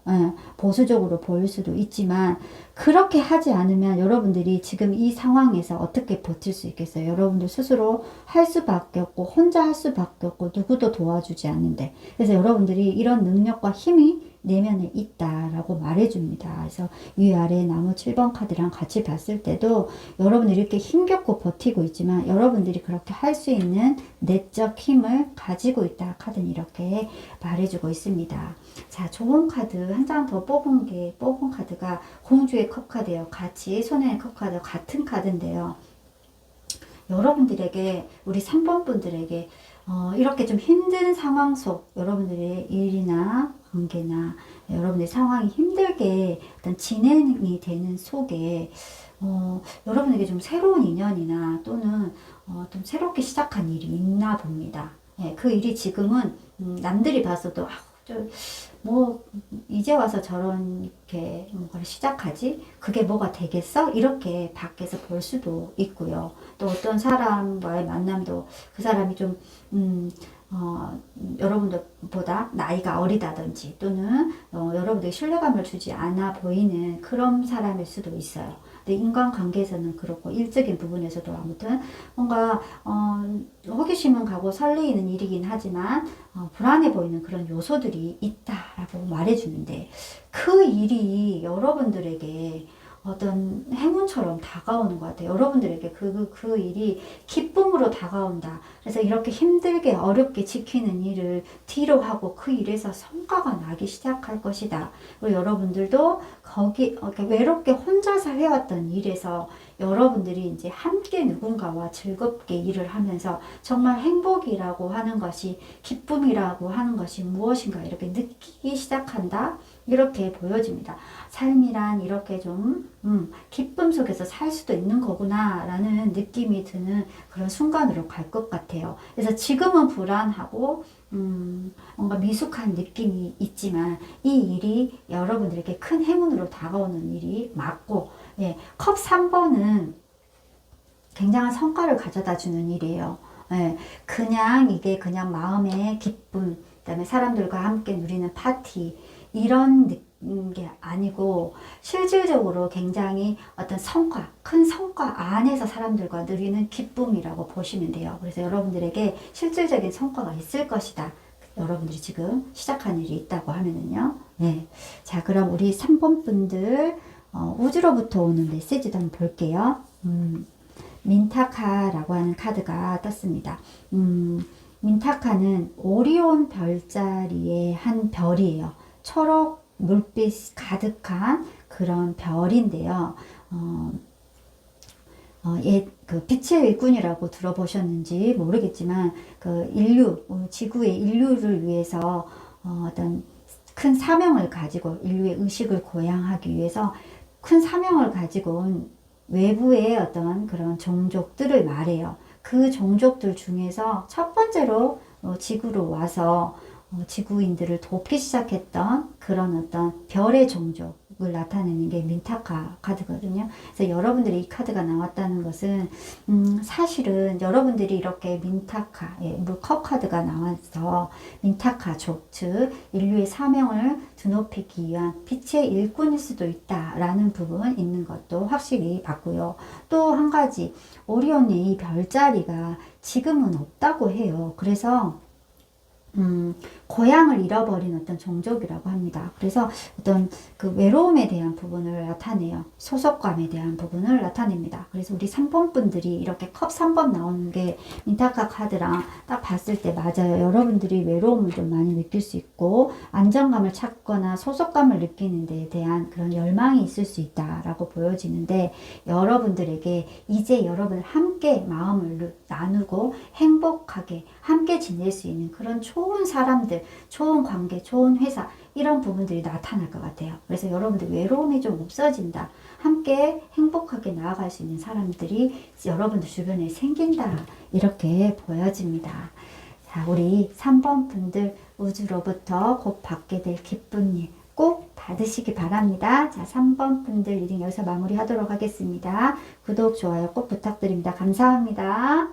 A: 보수적으로 보일 수도 있지만 그렇게 하지 않으면 여러분들이 지금 이 상황에서 어떻게 버틸 수 있겠어요? 여러분들 스스로 할 수밖에 없고 혼자 할 수밖에 없고 누구도 도와주지 않는데, 그래서 여러분들이 이런 능력과 힘이 내면에 있다라고 말해줍니다. 그래서 위아래 나무 7번 카드랑 같이 봤을 때도 여러분들이 이렇게 힘겹고 버티고 있지만 여러분들이 그렇게 할 수 있는 내적 힘을 가지고 있다. 카드는 이렇게 말해주고 있습니다. 자, 좋은 카드 한 장 더 뽑은 카드가 공주의 컵 카드예요. 같이 손해의 컵 카드 같은 카드인데요. 여러분들에게, 우리 3번 분들에게 이렇게 좀 힘든 상황 속 여러분들의 일이나 관계나 여러분의 상황이 힘들게 어떤 진행이 되는 속에 여러분에게 좀 새로운 인연이나 또는 좀 새롭게 시작한 일이 있나 봅니다. 그 일이 지금은 남들이 봤어도 뭐 이제 와서 저렇게 뭔가를 시작하지? 그게 뭐가 되겠어? 이렇게 밖에서 볼 수도 있고요. 또 어떤 사람과의 만남도 그 사람이 좀 여러분들보다 나이가 어리다든지 또는 여러분들이 신뢰감을 주지 않아 보이는 그런 사람일 수도 있어요. 근데 인간관계에서는 그렇고 일적인 부분에서도 아무튼 뭔가 호기심은 가고 설레이는 일이긴 하지만 불안해 보이는 그런 요소들이 있다라고 말해주는데, 그 일이 여러분들에게 어떤 행운처럼 다가오는 것 같아요. 여러분들에게 그 일이 기쁨으로 다가온다. 그래서 이렇게 힘들게 어렵게 지키는 일을 뒤로 하고 그 일에서 성과가 나기 시작할 것이다. 그리고 여러분들도 거기 외롭게 혼자서 해왔던 일에서 여러분들이 이제 함께 누군가와 즐겁게 일을 하면서 정말 행복이라고 하는 것이, 기쁨이라고 하는 것이 무엇인가 이렇게 느끼기 시작한다. 이렇게 보여집니다. 삶이란 이렇게 좀 기쁨 속에서 살 수도 있는 거구나 라는 느낌이 드는 그런 순간으로 갈 것 같아요. 그래서 지금은 불안하고 뭔가 미숙한 느낌이 있지만 이 일이 여러분들에게 큰 행운으로 다가오는 일이 맞고, 컵 3번은 굉장한 성과를 가져다 주는 일이에요. 이게 그냥 마음의 기쁨, 그다음에 사람들과 함께 누리는 파티 이런 게 아니고 실질적으로 굉장히 어떤 성과, 큰 성과 안에서 사람들과 누리는 기쁨이라고 보시면 돼요. 그래서 여러분들에게 실질적인 성과가 있을 것이다. 여러분들이 지금 시작한 일이 있다고 하면은요. 자, 그럼 우리 3번 분들 우주로부터 오는 메시지도 한번 볼게요. 민타카라고 하는 카드가 떴습니다. 민타카는 오리온 별자리의 한 별이에요. 초록 물빛 가득한 그런 별인데요. 그 빛의 일꾼이라고 들어보셨는지 모르겠지만 그 지구의 인류를 위해서 어떤 큰 사명을 가지고 인류의 의식을 고양하기 위해서 큰 사명을 가지고 온 외부의 어떤 그런 종족들을 말해요. 그 종족들 중에서 첫 번째로 지구로 와서 지구인들을 돕기 시작했던 그런 어떤 별의 종족을 나타내는 게 민타카 카드거든요. 그래서 여러분들이 이 카드가 나왔다는 것은 사실은 여러분들이 이렇게 민타카, 물컵 카드가 나와서 민타카족, 즉 인류의 사명을 드높이기 위한 빛의 일꾼일 수도 있다라는 부분 있는 것도 확실히 봤고요. 또 한 가지, 오리온의 이 별자리가 지금은 없다고 해요. 그래서 고향을 잃어버린 어떤 종족이라고 합니다. 그래서 어떤 그 외로움에 대한 부분을 나타내요. 소속감에 대한 부분을 나타냅니다. 그래서 우리 3번 분들이 이렇게 컵 3번 나오는 게 민타카 카드랑 딱 봤을 때 맞아요. 여러분들이 외로움을 좀 많이 느낄 수 있고 안정감을 찾거나 소속감을 느끼는 데에 대한 그런 열망이 있을 수 있다라고 보여지는데, 여러분들에게 이제 여러분 함께 마음을 나누고 행복하게 함께 지낼 수 있는 그런 좋은 사람들, 좋은 관계, 좋은 회사, 이런 부분들이 나타날 것 같아요. 그래서 여러분들 외로움이 좀 없어진다, 함께 행복하게 나아갈 수 있는 사람들이 여러분들 주변에 생긴다, 이렇게 보여집니다. 자, 우리 3번 분들 우주로부터 곧 받게 될 기쁜 일 꼭 받으시기 바랍니다. 자, 3번 분들 리딩 여기서 마무리하도록 하겠습니다. 구독, 좋아요 꼭 부탁드립니다. 감사합니다.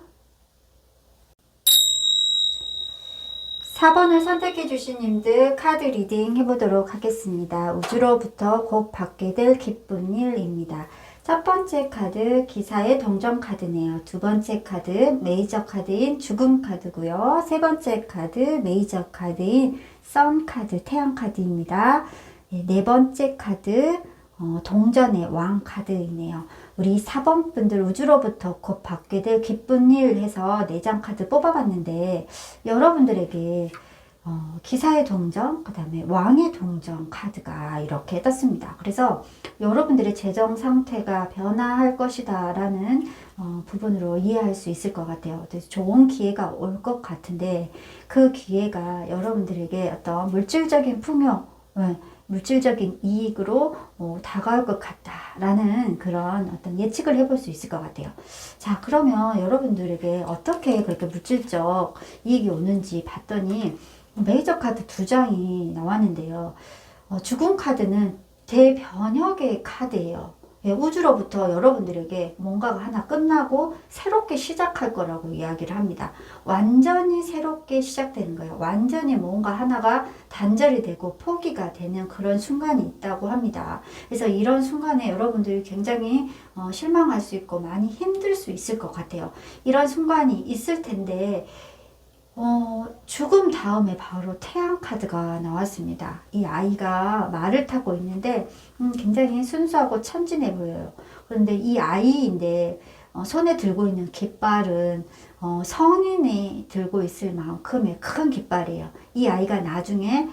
A: 4번을 선택해 주신 님들 카드 리딩 해보도록 하겠습니다. 우주로부터 곧 받게 될 기쁜 일입니다. 첫 번째 카드 기사의 동전 카드네요. 두 번째 카드 메이저 카드인 죽음 카드고요. 세 번째 카드 메이저 카드인 선 카드, 태양 카드입니다. 네 번째 카드 동전의 왕 카드이네요. 우리 4번 분들 우주로부터 곧 받게 될 기쁜 일 해서 4장 카드 뽑아봤는데, 여러분들에게 기사의 동전, 그 다음에 왕의 동전 카드가 이렇게 떴습니다. 그래서 여러분들의 재정 상태가 변화할 것이다 라는 부분으로 이해할 수 있을 것 같아요. 그래서 좋은 기회가 올 것 같은데, 그 기회가 여러분들에게 어떤 물질적인 풍요, 물질적인 이익으로 다가올 것 같다라는 그런 어떤 예측을 해볼 수 있을 것 같아요. 자, 그러면 여러분들에게 어떻게 그렇게 물질적 이익이 오는지 봤더니 메이저 카드 2장이 나왔는데요. 죽음 카드는 대변혁의 카드예요. 예, 우주로부터 여러분들에게 뭔가가 하나 끝나고 새롭게 시작할 거라고 이야기를 합니다. 완전히 새롭게 시작되는 거예요. 완전히 뭔가 하나가 단절이 되고 포기가 되는 그런 순간이 있다고 합니다. 그래서 이런 순간에 여러분들이 굉장히 실망할 수 있고 많이 힘들 수 있을 것 같아요. 이런 순간이 있을 텐데, 죽음 다음에 바로 태양 카드가 나왔습니다. 이 아이가 말을 타고 있는데 굉장히 순수하고 천진해 보여요. 그런데 이 아이인데 손에 들고 있는 깃발은 성인이 들고 있을 만큼의 큰 깃발이에요. 이 아이가 나중에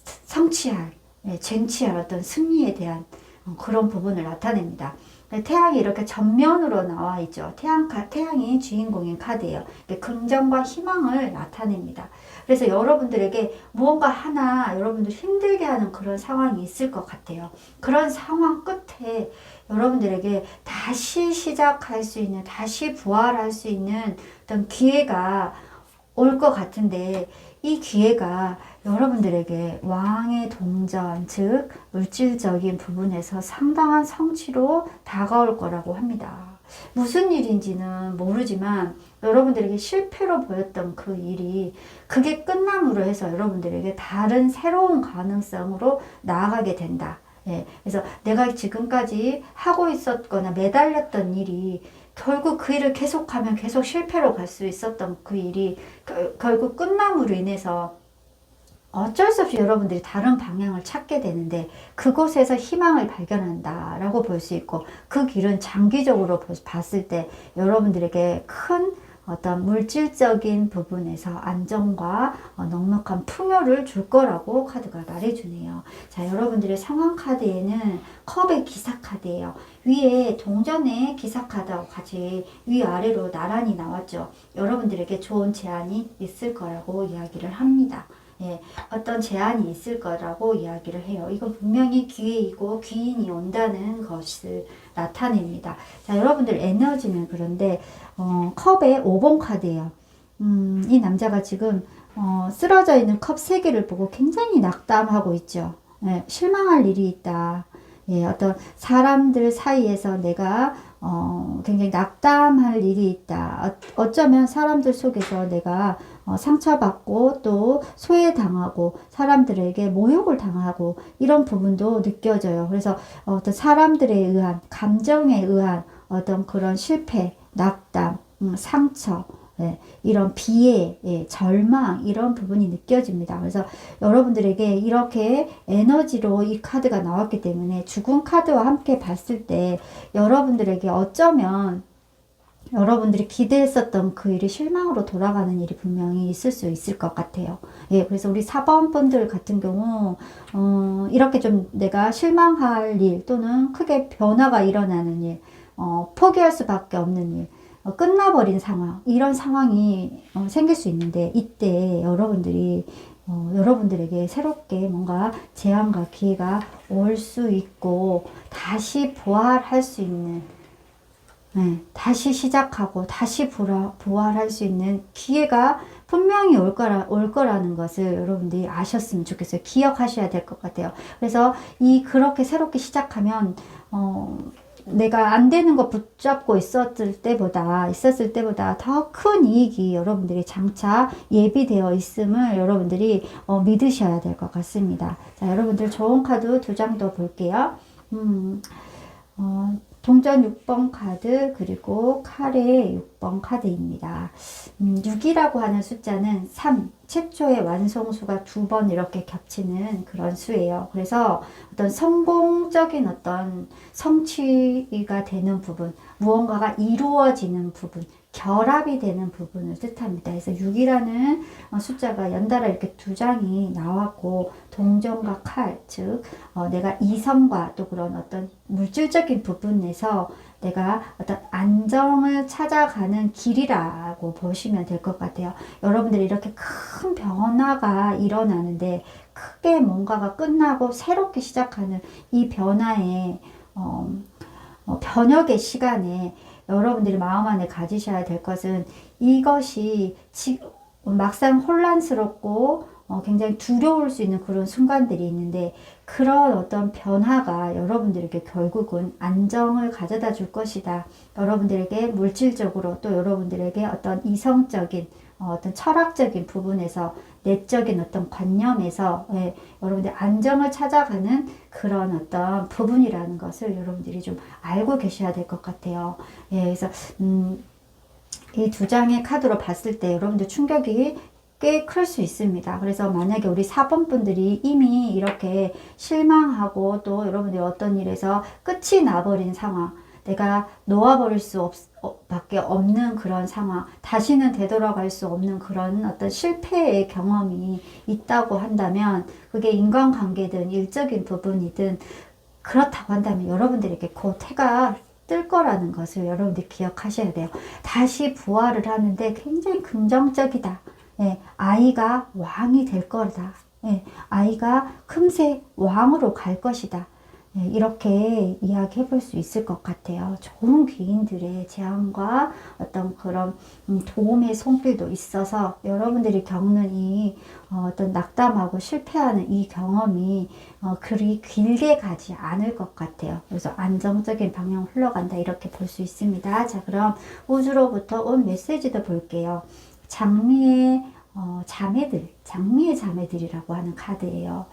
A: 성취할, 쟁취할 어떤 승리에 대한 그런 부분을 나타냅니다. 태양이 이렇게 전면으로 나와 있죠. 태양이 주인공인 카드예요. 긍정과 희망을 나타냅니다. 그래서 여러분들에게 무언가 하나 여러분들 힘들게 하는 그런 상황이 있을 것 같아요. 그런 상황 끝에 여러분들에게 다시 시작할 수 있는, 다시 부활할 수 있는 어떤 기회가 올 것 같은데, 이 기회가 여러분들에게 왕의 동전, 즉 물질적인 부분에서 상당한 성취로 다가올 거라고 합니다. 무슨 일인지는 모르지만 여러분들에게 실패로 보였던 그 일이, 그게 끝남으로 해서 여러분들에게 다른 새로운 가능성으로 나아가게 된다. 예, 그래서 내가 지금까지 하고 있었거나 매달렸던 일이 결국 그 일을 계속하면 계속 실패로 갈 수 있었던 그 일이 결국 끝남으로 인해서 어쩔 수 없이 여러분들이 다른 방향을 찾게 되는데, 그곳에서 희망을 발견한다라고 볼 수 있고, 그 길은 장기적으로 봤을 때 여러분들에게 큰 어떤 물질적인 부분에서 안정과 넉넉한 풍요를 줄 거라고 카드가 말해주네요. 자, 여러분들의 상황 카드에는 컵의 기사 카드예요. 위에 동전의 기사 카드하고 같이 위아래로 나란히 나왔죠. 여러분들에게 좋은 제안이 있을 거라고 이야기를 합니다. 예, 어떤 제안이 있을 거라고 이야기를 해요. 이건 분명히 기회이고 귀인이 온다는 것을 나타냅니다. 자, 여러분들 에너지는 그런데 컵의 5번 카드예요. 이 남자가 지금 쓰러져 있는 컵 3개를 보고 굉장히 낙담하고 있죠. 예, 실망할 일이 있다. 예, 어떤 사람들 사이에서 내가 굉장히 낙담할 일이 있다. 어쩌면 사람들 속에서 내가 상처받고 또 소외당하고 사람들에게 모욕을 당하고 이런 부분도 느껴져요. 그래서 어떤 사람들에 의한, 감정에 의한 어떤 그런 실패, 낙담, 상처, 예, 이런 비애, 예, 절망 이런 부분이 느껴집니다. 그래서 여러분들에게 이렇게 에너지로 이 카드가 나왔기 때문에 죽은 카드와 함께 봤을 때 여러분들에게 어쩌면 여러분들이 기대했었던 그 일이 실망으로 돌아가는 일이 분명히 있을 수 있을 것 같아요. 예, 그래서 우리 4번 분들 같은 경우, 이렇게 좀 내가 실망할 일 또는 크게 변화가 일어나는 일, 포기할 수밖에 없는 일, 끝나버린 상황, 이런 상황이 생길 수 있는데, 이때 여러분들이 여러분들에게 새롭게 뭔가 재앙과 기회가 올 수 있고, 다시 부활할 수 있는, 네, 다시 시작하고 다시 부활할 수 있는 기회가 분명히 올 거라는 것을 여러분들이 아셨으면 좋겠어요. 기억하셔야 될 것 같아요. 그래서 그렇게 새롭게 시작하면, 내가 안 되는 거 붙잡고 있었을 때보다 더 큰 이익이 여러분들이 장차 예비되어 있음을 여러분들이 믿으셔야 될 것 같습니다. 자, 여러분들 좋은 카드 2장 더 볼게요. 동전 6번 카드 그리고 칼의 6번 카드입니다. 6이라고 하는 숫자는 3, 최초의 완성수가 2번 이렇게 겹치는 그런 수예요. 그래서 어떤 성공적인 어떤 성취가 되는 부분, 무언가가 이루어지는 부분, 결합이 되는 부분을 뜻합니다. 그래서 6이라는 숫자가 연달아 이렇게 2장이 나왔고, 동전과 칼, 즉 내가 이성과 또 그런 어떤 물질적인 부분에서 내가 어떤 안정을 찾아가는 길이라고 보시면 될 것 같아요. 여러분들이 이렇게 큰 변화가 일어나는데, 크게 뭔가가 끝나고 새롭게 시작하는 이 변화의 변혁의 시간에 여러분들이 마음 안에 가지셔야 될 것은, 이것이 막상 혼란스럽고 굉장히 두려울 수 있는 그런 순간들이 있는데, 그런 어떤 변화가 여러분들에게 결국은 안정을 가져다 줄 것이다. 여러분들에게 물질적으로 또 여러분들에게 어떤 이성적인 어떤 철학적인 부분에서, 내적인 어떤 관념에서, 예, 여러분들 안정을 찾아가는 그런 어떤 부분이라는 것을 여러분들이 좀 알고 계셔야 될 것 같아요. 예, 그래서 이 2장의 카드로 봤을 때 여러분들 충격이 꽤 클 수 있습니다. 그래서 만약에 우리 4번 분들이 이미 이렇게 실망하고 또 여러분들이 어떤 일에서 끝이 나버린 상황, 내가 놓아버릴 수 밖에 없는 그런 상황, 다시는 되돌아갈 수 없는 그런 어떤 실패의 경험이 있다고 한다면, 그게 인간관계든 일적인 부분이든 그렇다고 한다면 여러분들에게 곧 해가 뜰 거라는 것을 여러분들이 기억하셔야 돼요. 다시 부활을 하는데 굉장히 긍정적이다. 예, 아이가 왕이 될 거다. 예, 아이가 금세 왕으로 갈 것이다. 예, 이렇게 이야기해 볼 수 있을 것 같아요. 좋은 귀인들의 제안과 어떤 그런 도움의 손길도 있어서 여러분들이 겪는 이 어떤 낙담하고 실패하는 이 경험이 그리 길게 가지 않을 것 같아요. 그래서 안정적인 방향으로 흘러간다, 이렇게 볼 수 있습니다. 자, 그럼 우주로부터 온 메시지도 볼게요. 장미의 장미의 자매들이라고 하는 카드예요.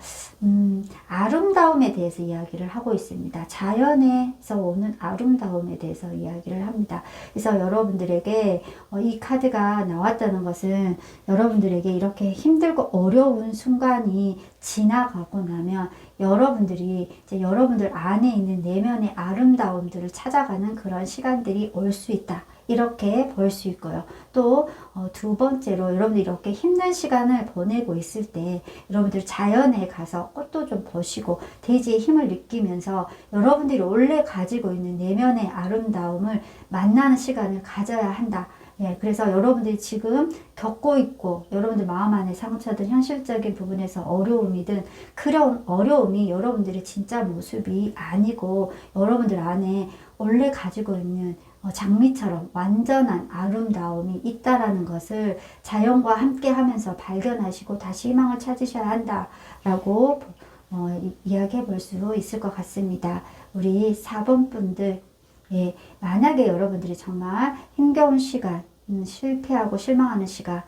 A: 아름다움에 대해서 이야기를 하고 있습니다. 자연에서 오는 아름다움에 대해서 이야기를 합니다. 그래서 여러분들에게 이 카드가 나왔다는 것은, 여러분들에게 이렇게 힘들고 어려운 순간이 지나가고 나면 여러분들이 이제 여러분들 안에 있는 내면의 아름다움들을 찾아가는 그런 시간들이 올 수 있다, 이렇게 볼 수 있고요. 또 2번째로 여러분들이 이렇게 힘든 시간을 보내고 있을 때 여러분들 자연에 가서 꽃도 좀 보시고 대지의 힘을 느끼면서 여러분들이 원래 가지고 있는 내면의 아름다움을 만나는 시간을 가져야 한다. 예, 그래서 여러분들이 지금 겪고 있고 여러분들 마음 안에 상처든 현실적인 부분에서 어려움이든, 그런 어려움이 여러분들의 진짜 모습이 아니고 여러분들 안에 원래 가지고 있는 장미처럼 완전한 아름다움이 있다라는 것을 자연과 함께 하면서 발견하시고 다시 희망을 찾으셔야 한다라고 이야기해 볼 수 있을 것 같습니다. 우리 4번 분들, 예, 만약에 여러분들이 정말 힘겨운 시간, 실패하고 실망하는 시간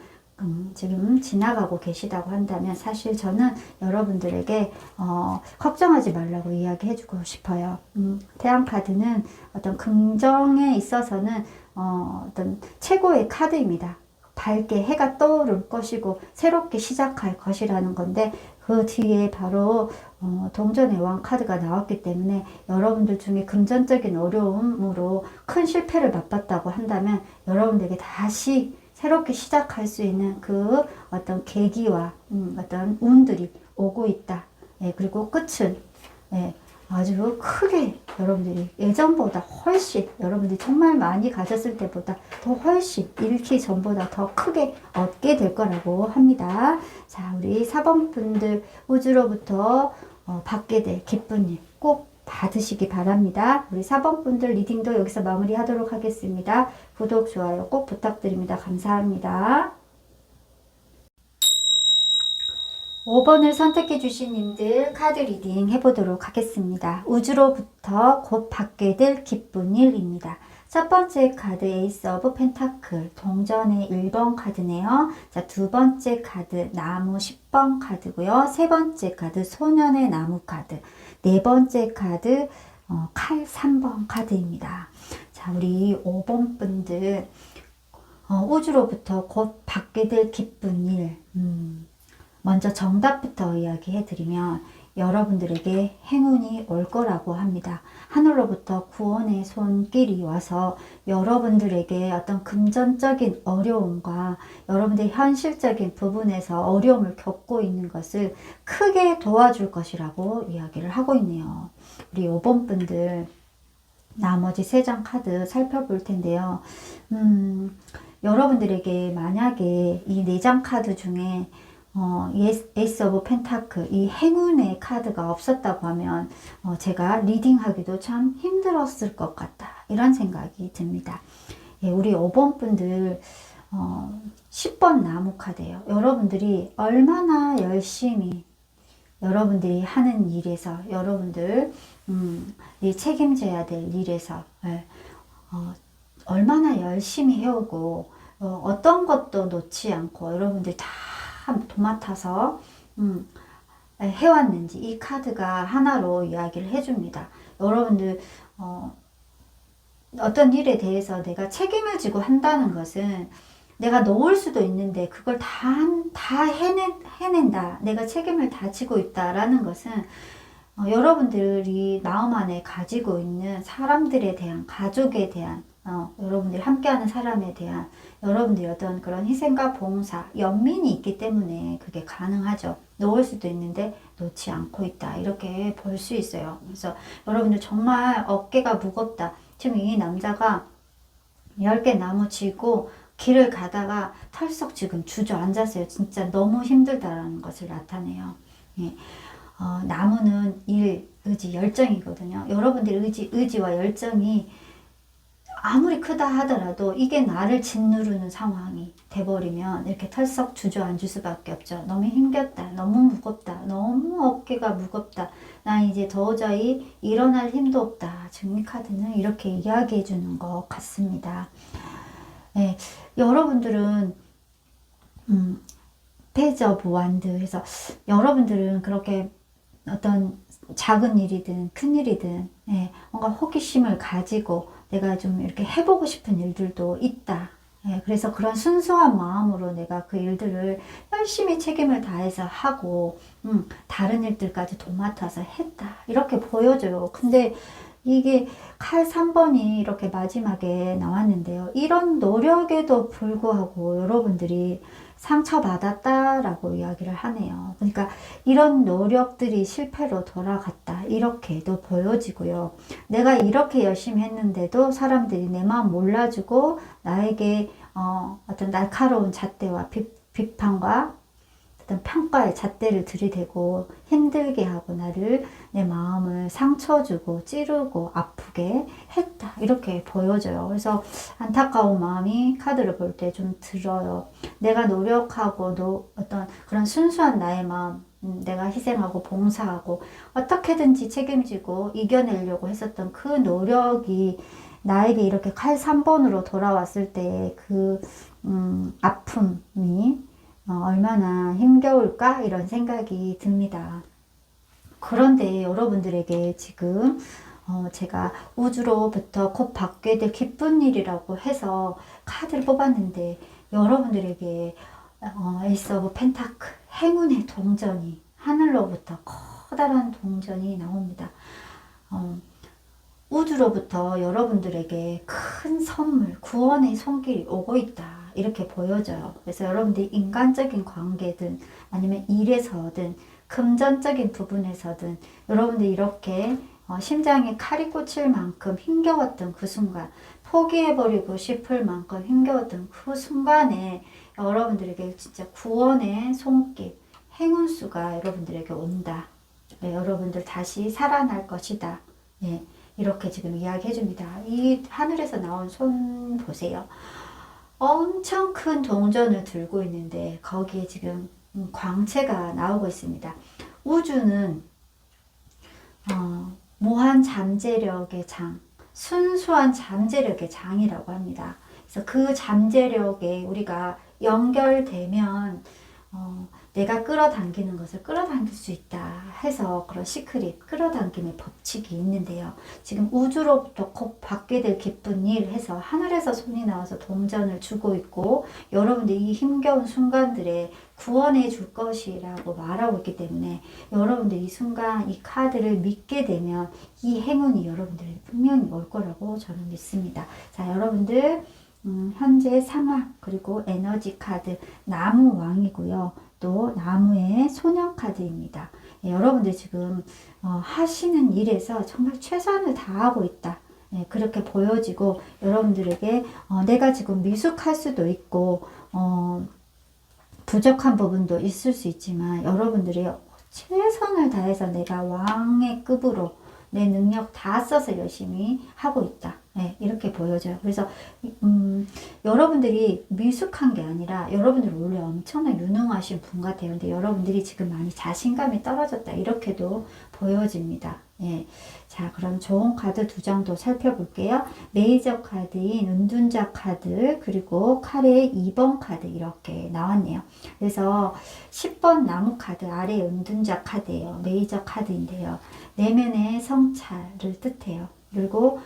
A: 지금 지나가고 계시다고 한다면, 사실 저는 여러분들에게 걱정하지 말라고 이야기해 주고 싶어요. 태양카드는 어떤 긍정에 있어서는 어떤 최고의 카드입니다. 밝게 해가 떠오를 것이고 새롭게 시작할 것이라는 건데, 그 뒤에 바로 동전의 왕 카드가 나왔기 때문에 여러분들 중에 금전적인 어려움으로 큰 실패를 맛봤다고 한다면 여러분들에게 다시 새롭게 시작할 수 있는 그 어떤 계기와 어떤 운들이 오고 있다. 예, 그리고 끝은 예, 아주 크게 여러분들이 예전보다 훨씬, 여러분들이 정말 많이 가졌을 때보다 더 훨씬 잃기 전보다 더 크게 얻게 될 거라고 합니다. 자, 우리 4번 분들 우주로부터 받게 될 기쁜 일 꼭 받으시기 바랍니다. 우리 4번 분들 리딩도 여기서 마무리하도록 하겠습니다. 구독, 좋아요 꼭 부탁드립니다. 감사합니다. 5번을 선택해 주신 님들 카드 리딩 해보도록 하겠습니다. 우주로부터 곧 받게 될 기쁜 일입니다. 첫 번째 카드 에이스 오브 펜타클, 동전의 1번 카드네요. 자, 두 번째 카드 나무 10번 카드고요. 세 번째 카드 소년의 나무 카드, 네 번째 카드 칼 3번 카드입니다. 자, 우리 5번 분들 우주로부터 곧 받게 될 기쁜 일, 먼저 정답부터 이야기해드리면 여러분들에게 행운이 올 거라고 합니다. 하늘로부터 구원의 손길이 와서 여러분들에게 어떤 금전적인 어려움과 여러분들의 현실적인 부분에서 어려움을 겪고 있는 것을 크게 도와줄 것이라고 이야기를 하고 있네요. 우리 5번 분들 나머지 3장 카드 살펴볼 텐데요. 여러분들에게 만약에 이 4장 카드 중에 에이스 오브 펜타클, 이 행운의 카드가 없었다고 하면 제가 리딩하기도 참 힘들었을 것 같다, 이런 생각이 듭니다. 예, 우리 5번 분들 10번 나무 카드예요. 여러분들이 얼마나 열심히 여러분들이 하는 일에서, 여러분들 이 책임져야 될 일에서 얼마나 열심히 해오고 어떤 것도 놓지 않고 여러분들 다 도맡아서 해왔는지 이 카드가 하나로 이야기를 해줍니다. 여러분들 어떤 일에 대해서 내가 책임을 지고 한다는 것은 내가 놓을 수도 있는데 그걸 다 해낸다, 내가 책임을 다 지고 있다라는 것은 여러분들이 마음 안에 가지고 있는 사람들에 대한, 가족에 대한, 여러분들이 함께하는 사람에 대한 여러분들이 어떤 그런 희생과 봉사, 연민이 있기 때문에 그게 가능하죠. 놓을 수도 있는데 놓지 않고 있다, 이렇게 볼 수 있어요. 그래서 여러분들 정말 어깨가 무겁다. 지금 이 남자가 10개 나무 지고 길을 가다가 털썩 지금 주저앉았어요. 진짜 너무 힘들다라는 것을 나타내요. 예. 나무는 일, 의지, 열정이거든요. 여러분들의 의지와 열정이 아무리 크다 하더라도 이게 나를 짓누르는 상황이 돼버리면 이렇게 털썩 주저앉을 수밖에 없죠. 너무 힘겹다, 너무 무겁다, 너무 어깨가 무겁다, 나 이제 도저히 일어날 힘도 없다. 지금 이 카드는 이렇게 이야기해 주는 것 같습니다. 네, 여러분들은 페이지 오브 완드 해서 여러분들은 그렇게 어떤 작은 일이든 큰 일이든 뭔가 호기심을 가지고 내가 좀 이렇게 해보고 싶은 일들도 있다. 그래서 그런 순수한 마음으로 내가 그 일들을 열심히 책임을 다해서 하고 다른 일들까지 도맡아서 했다, 이렇게 보여줘요. 근데 이게 칼 3번이 이렇게 마지막에 나왔는데요. 이런 노력에도 불구하고 여러분들이 상처받았다라고 이야기를 하네요. 그러니까 이런 노력들이 실패로 돌아갔다, 이렇게도 보여지고요. 내가 이렇게 열심히 했는데도 사람들이 내 마음 몰라주고 나에게 어떤 날카로운 잣대와 비판과 어떤 평가의 잣대를 들이대고 힘들게 하고 내 마음을 상처 주고 찌르고 아프게 했다, 이렇게 보여져요. 그래서 안타까운 마음이 카드를 볼 때 좀 들어요. 내가 노력하고도 어떤 그런 순수한 나의 마음, 내가 희생하고 봉사하고 어떻게든지 책임지고 이겨내려고 했었던 그 노력이 나에게 이렇게 칼 3번으로 돌아왔을 때 그 아픔이 얼마나 힘겨울까, 이런 생각이 듭니다. 그런데 여러분들에게 지금 제가 우주로부터 곧 받게 될 기쁜 일이라고 해서 카드를 뽑았는데 여러분들에게 에이스 오브 펜타클, 행운의 동전이 하늘로부터 커다란 동전이 나옵니다. 우주로부터 여러분들에게 큰 선물, 구원의 손길이 오고 있다. 이렇게 보여져요. 그래서 여러분들이 인간적인 관계든 아니면 일에서든 금전적인 부분에서든 여러분들이 이렇게 심장에 칼이 꽂힐 만큼 힘겨웠던 그 순간, 포기해버리고 싶을 만큼 힘겨웠던 그 순간에 여러분들에게 진짜 구원의 손길, 행운수가 여러분들에게 온다. 네, 여러분들 다시 살아날 것이다. 네, 이렇게 지금 이야기해 줍니다. 이 하늘에서 나온 손 보세요. 엄청 큰 동전을 들고 있는데 거기에 지금 광채가 나오고 있습니다. 우주는 무한 잠재력의 장, 순수한 잠재력의 장이라고 합니다. 그래서 그 잠재력에 우리가 연결되면 내가 끌어당기는 것을 끌어당길 수 있다 해서 그런 시크릿, 끌어당김의 법칙이 있는데요. 지금 우주로부터 곧 받게 될 기쁜 일 해서 하늘에서 손이 나와서 동전을 주고 있고 여러분들 이 힘겨운 순간들에 구원해 줄 것이라고 말하고 있기 때문에 여러분들 이 순간 이 카드를 믿게 되면 이 행운이 여러분들에게 분명히 올 거라고 저는 믿습니다. 자, 여러분들 현재 상황 그리고 에너지 카드 나무 왕이고요. 또 나무의 소년 카드입니다. 예, 여러분들 지금 하시는 일에서 정말 최선을 다하고 있다. 예, 그렇게 보여지고 여러분들에게 내가 지금 미숙할 수도 있고 부족한 부분도 있을 수 있지만 여러분들이 최선을 다해서 내가 왕의 급으로 내 능력 다 써서 열심히 하고 있다. 네, 이렇게 보여져요. 그래서 여러분들이 미숙한 게 아니라 여러분들 원래 엄청나 유능하신 분 같아요. 근데 여러분들이 지금 많이 자신감이 떨어졌다. 이렇게도 보여집니다. 예. 자, 그럼 좋은 카드 두 장도 살펴볼게요. 메이저 카드인 은둔자 카드 그리고 칼의 2번 카드 이렇게 나왔네요. 그래서 10번 나무 카드 아래 은둔자 카드예요. 메이저 카드인데요. 내면의 성찰을 뜻해요. 그리고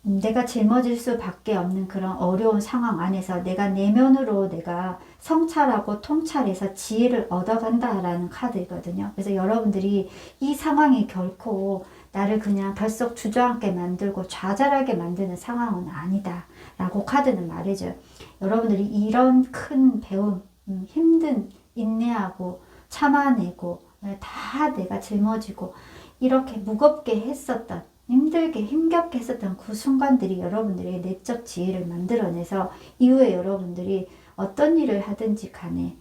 A: 내가 짊어질 수밖에 없는 그런 어려운 상황 안에서 내가 내면으로 내가 성찰하고 통찰해서 지혜를 얻어간다라는 카드이거든요. 그래서 여러분들이 이 상황이 결코 나를 그냥 결석 주저앉게 만들고 좌절하게 만드는 상황은 아니다 라고 카드는 말해줘요. 여러분들이 이런 큰 배움, 힘든 인내하고 참아내고 다 내가 짊어지고 이렇게 무겁게 했었던 힘들게 힘겹게 했었던 그 순간들이 여러분들의 내적 지혜를 만들어내서 이후에 여러분들이 어떤 일을 하든지 간에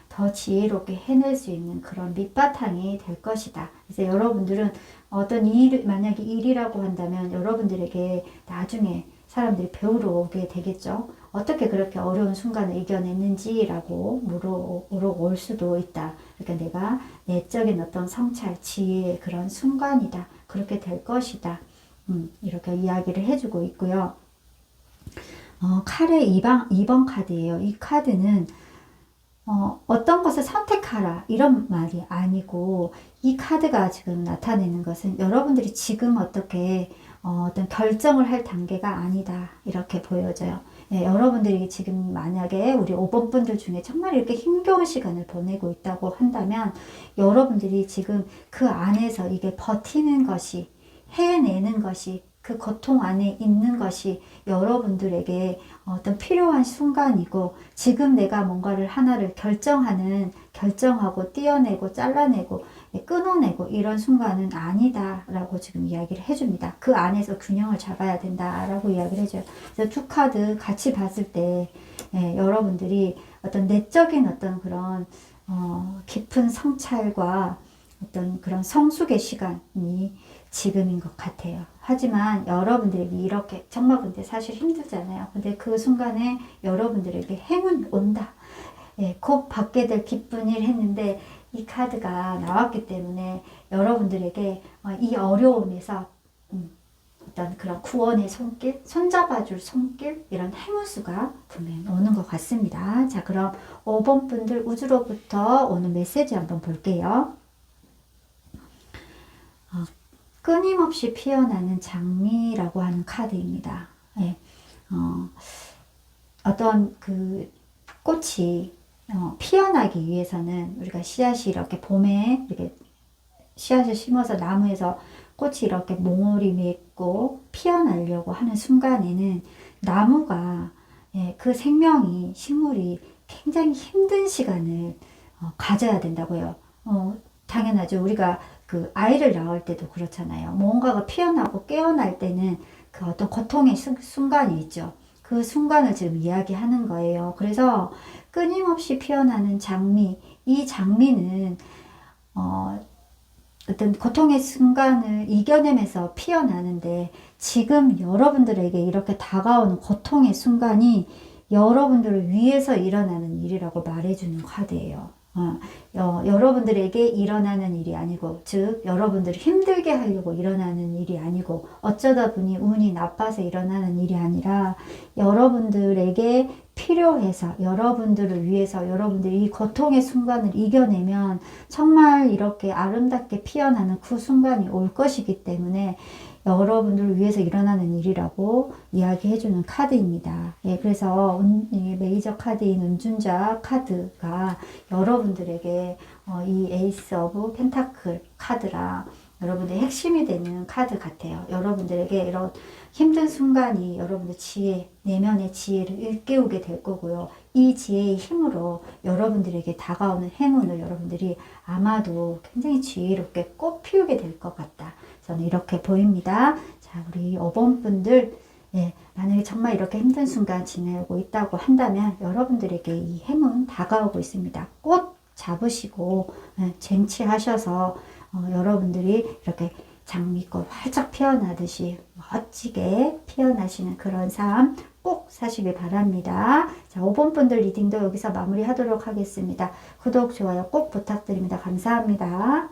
A: 더 지혜롭게 해낼 수 있는 그런 밑바탕이 될 것이다. 그래서 여러분들은 어떤 일, 만약에 일이라고 한다면 여러분들에게 나중에 사람들이 배우러 오게 되겠죠. 어떻게 그렇게 어려운 순간을 이겨냈는지라고 물어올 수도 있다. 그러니까 내가 내적인 어떤 성찰, 지혜의 그런 순간이다. 그렇게 될 것이다. 이렇게 이야기를 해주고 있고요. 칼의 2번 카드예요. 이 카드는 어떤 것을 선택하라 이런 말이 아니고 이 카드가 지금 나타내는 것은 여러분들이 지금 어떻게 어떤 결정을 할 단계가 아니다 이렇게 보여져요. 예, 여러분들이 지금 만약에 우리 5번 분들 중에 정말 이렇게 힘겨운 시간을 보내고 있다고 한다면 여러분들이 지금 그 안에서 이게 버티는 것이 해내는 것이 그 고통 안에 있는 것이 여러분들에게 어떤 필요한 순간이고 지금 내가 뭔가를 하나를 결정하고 띄어내고 잘라내고 끊어내고 이런 순간은 아니다 라고 지금 이야기를 해줍니다. 그 안에서 균형을 잡아야 된다 라고 이야기를 해줘요. 그래서 두 카드 같이 봤을 때 여러분들이 어떤 내적인 어떤 그런 깊은 성찰과 어떤 그런 성숙의 시간이 지금인 것 같아요. 하지만 여러분들에게 이렇게 정말 근데 사실 힘들잖아요. 근데 그 순간에 여러분들에게 행운 온다. 예, 곧 받게 될 기쁜 일 했는데 이 카드가 나왔기 때문에 여러분들에게 이 어려움에서 어떤 그런 구원의 손길, 손잡아줄 손길 이런 행운수가 분명히 오는 것 같습니다. 자, 그럼 5번 분들 우주로부터 오는 메시지 한번 볼게요. 끊임없이 피어나는 장미라고 하는 카드입니다. 예, 어떤 그 꽃이 피어나기 위해서는 우리가 씨앗이 이렇게 봄에 이렇게 씨앗을 심어서 나무에서 꽃이 이렇게 몽울이 맺고 피어나려고 하는 순간에는 나무가 그 생명이 식물이 굉장히 힘든 시간을 가져야 된다고요. 당연하죠. 우리가 그 아이를 낳을 때도 그렇잖아요. 뭔가가 피어나고 깨어날 때는 그 어떤 고통의 순간이 있죠. 그 순간을 지금 이야기하는 거예요. 그래서 끊임없이 피어나는 장미, 이 장미는 어떤 고통의 순간을 이겨내면서 피어나는데 지금 여러분들에게 이렇게 다가오는 고통의 순간이 여러분들을 위해서 일어나는 일이라고 말해주는 카드예요. 여러분들에게 일어나는 일이 아니고, 즉 여러분들을 힘들게 하려고 일어나는 일이 아니고, 어쩌다 보니 운이 나빠서 일어나는 일이 아니라 여러분들에게 필요해서, 여러분들을 위해서, 여러분들이 이 고통의 순간을 이겨내면 정말 이렇게 아름답게 피어나는 그 순간이 올 것이기 때문에 여러분들을 위해서 일어나는 일이라고 이야기해주는 카드입니다. 그래서 메이저 카드인 운준자 카드가 여러분들에게 이 에이스 오브 펜타클 카드랑 여러분들의 핵심이 되는 카드 같아요. 여러분들에게 이런 힘든 순간이 여러분들 지혜, 내면의 지혜를 일깨우게 될 거고요. 이 지혜의 힘으로 여러분들에게 다가오는 행운을 여러분들이 아마도 굉장히 지혜롭게 꽃피우게 될 것 같다. 저는 이렇게 보입니다. 자, 우리 5번 분들, 만약에 정말 이렇게 힘든 순간 지내고 있다고 한다면 여러분들에게 이 행운 다가오고 있습니다. 꽃 잡으시고 쟁취하셔서 여러분들이 이렇게 장미꽃 활짝 피어나듯이 멋지게 피어나시는 그런 삶 꼭 사시길 바랍니다. 자, 5번 분들 리딩도 여기서 마무리하도록 하겠습니다. 구독, 좋아요 꼭 부탁드립니다. 감사합니다.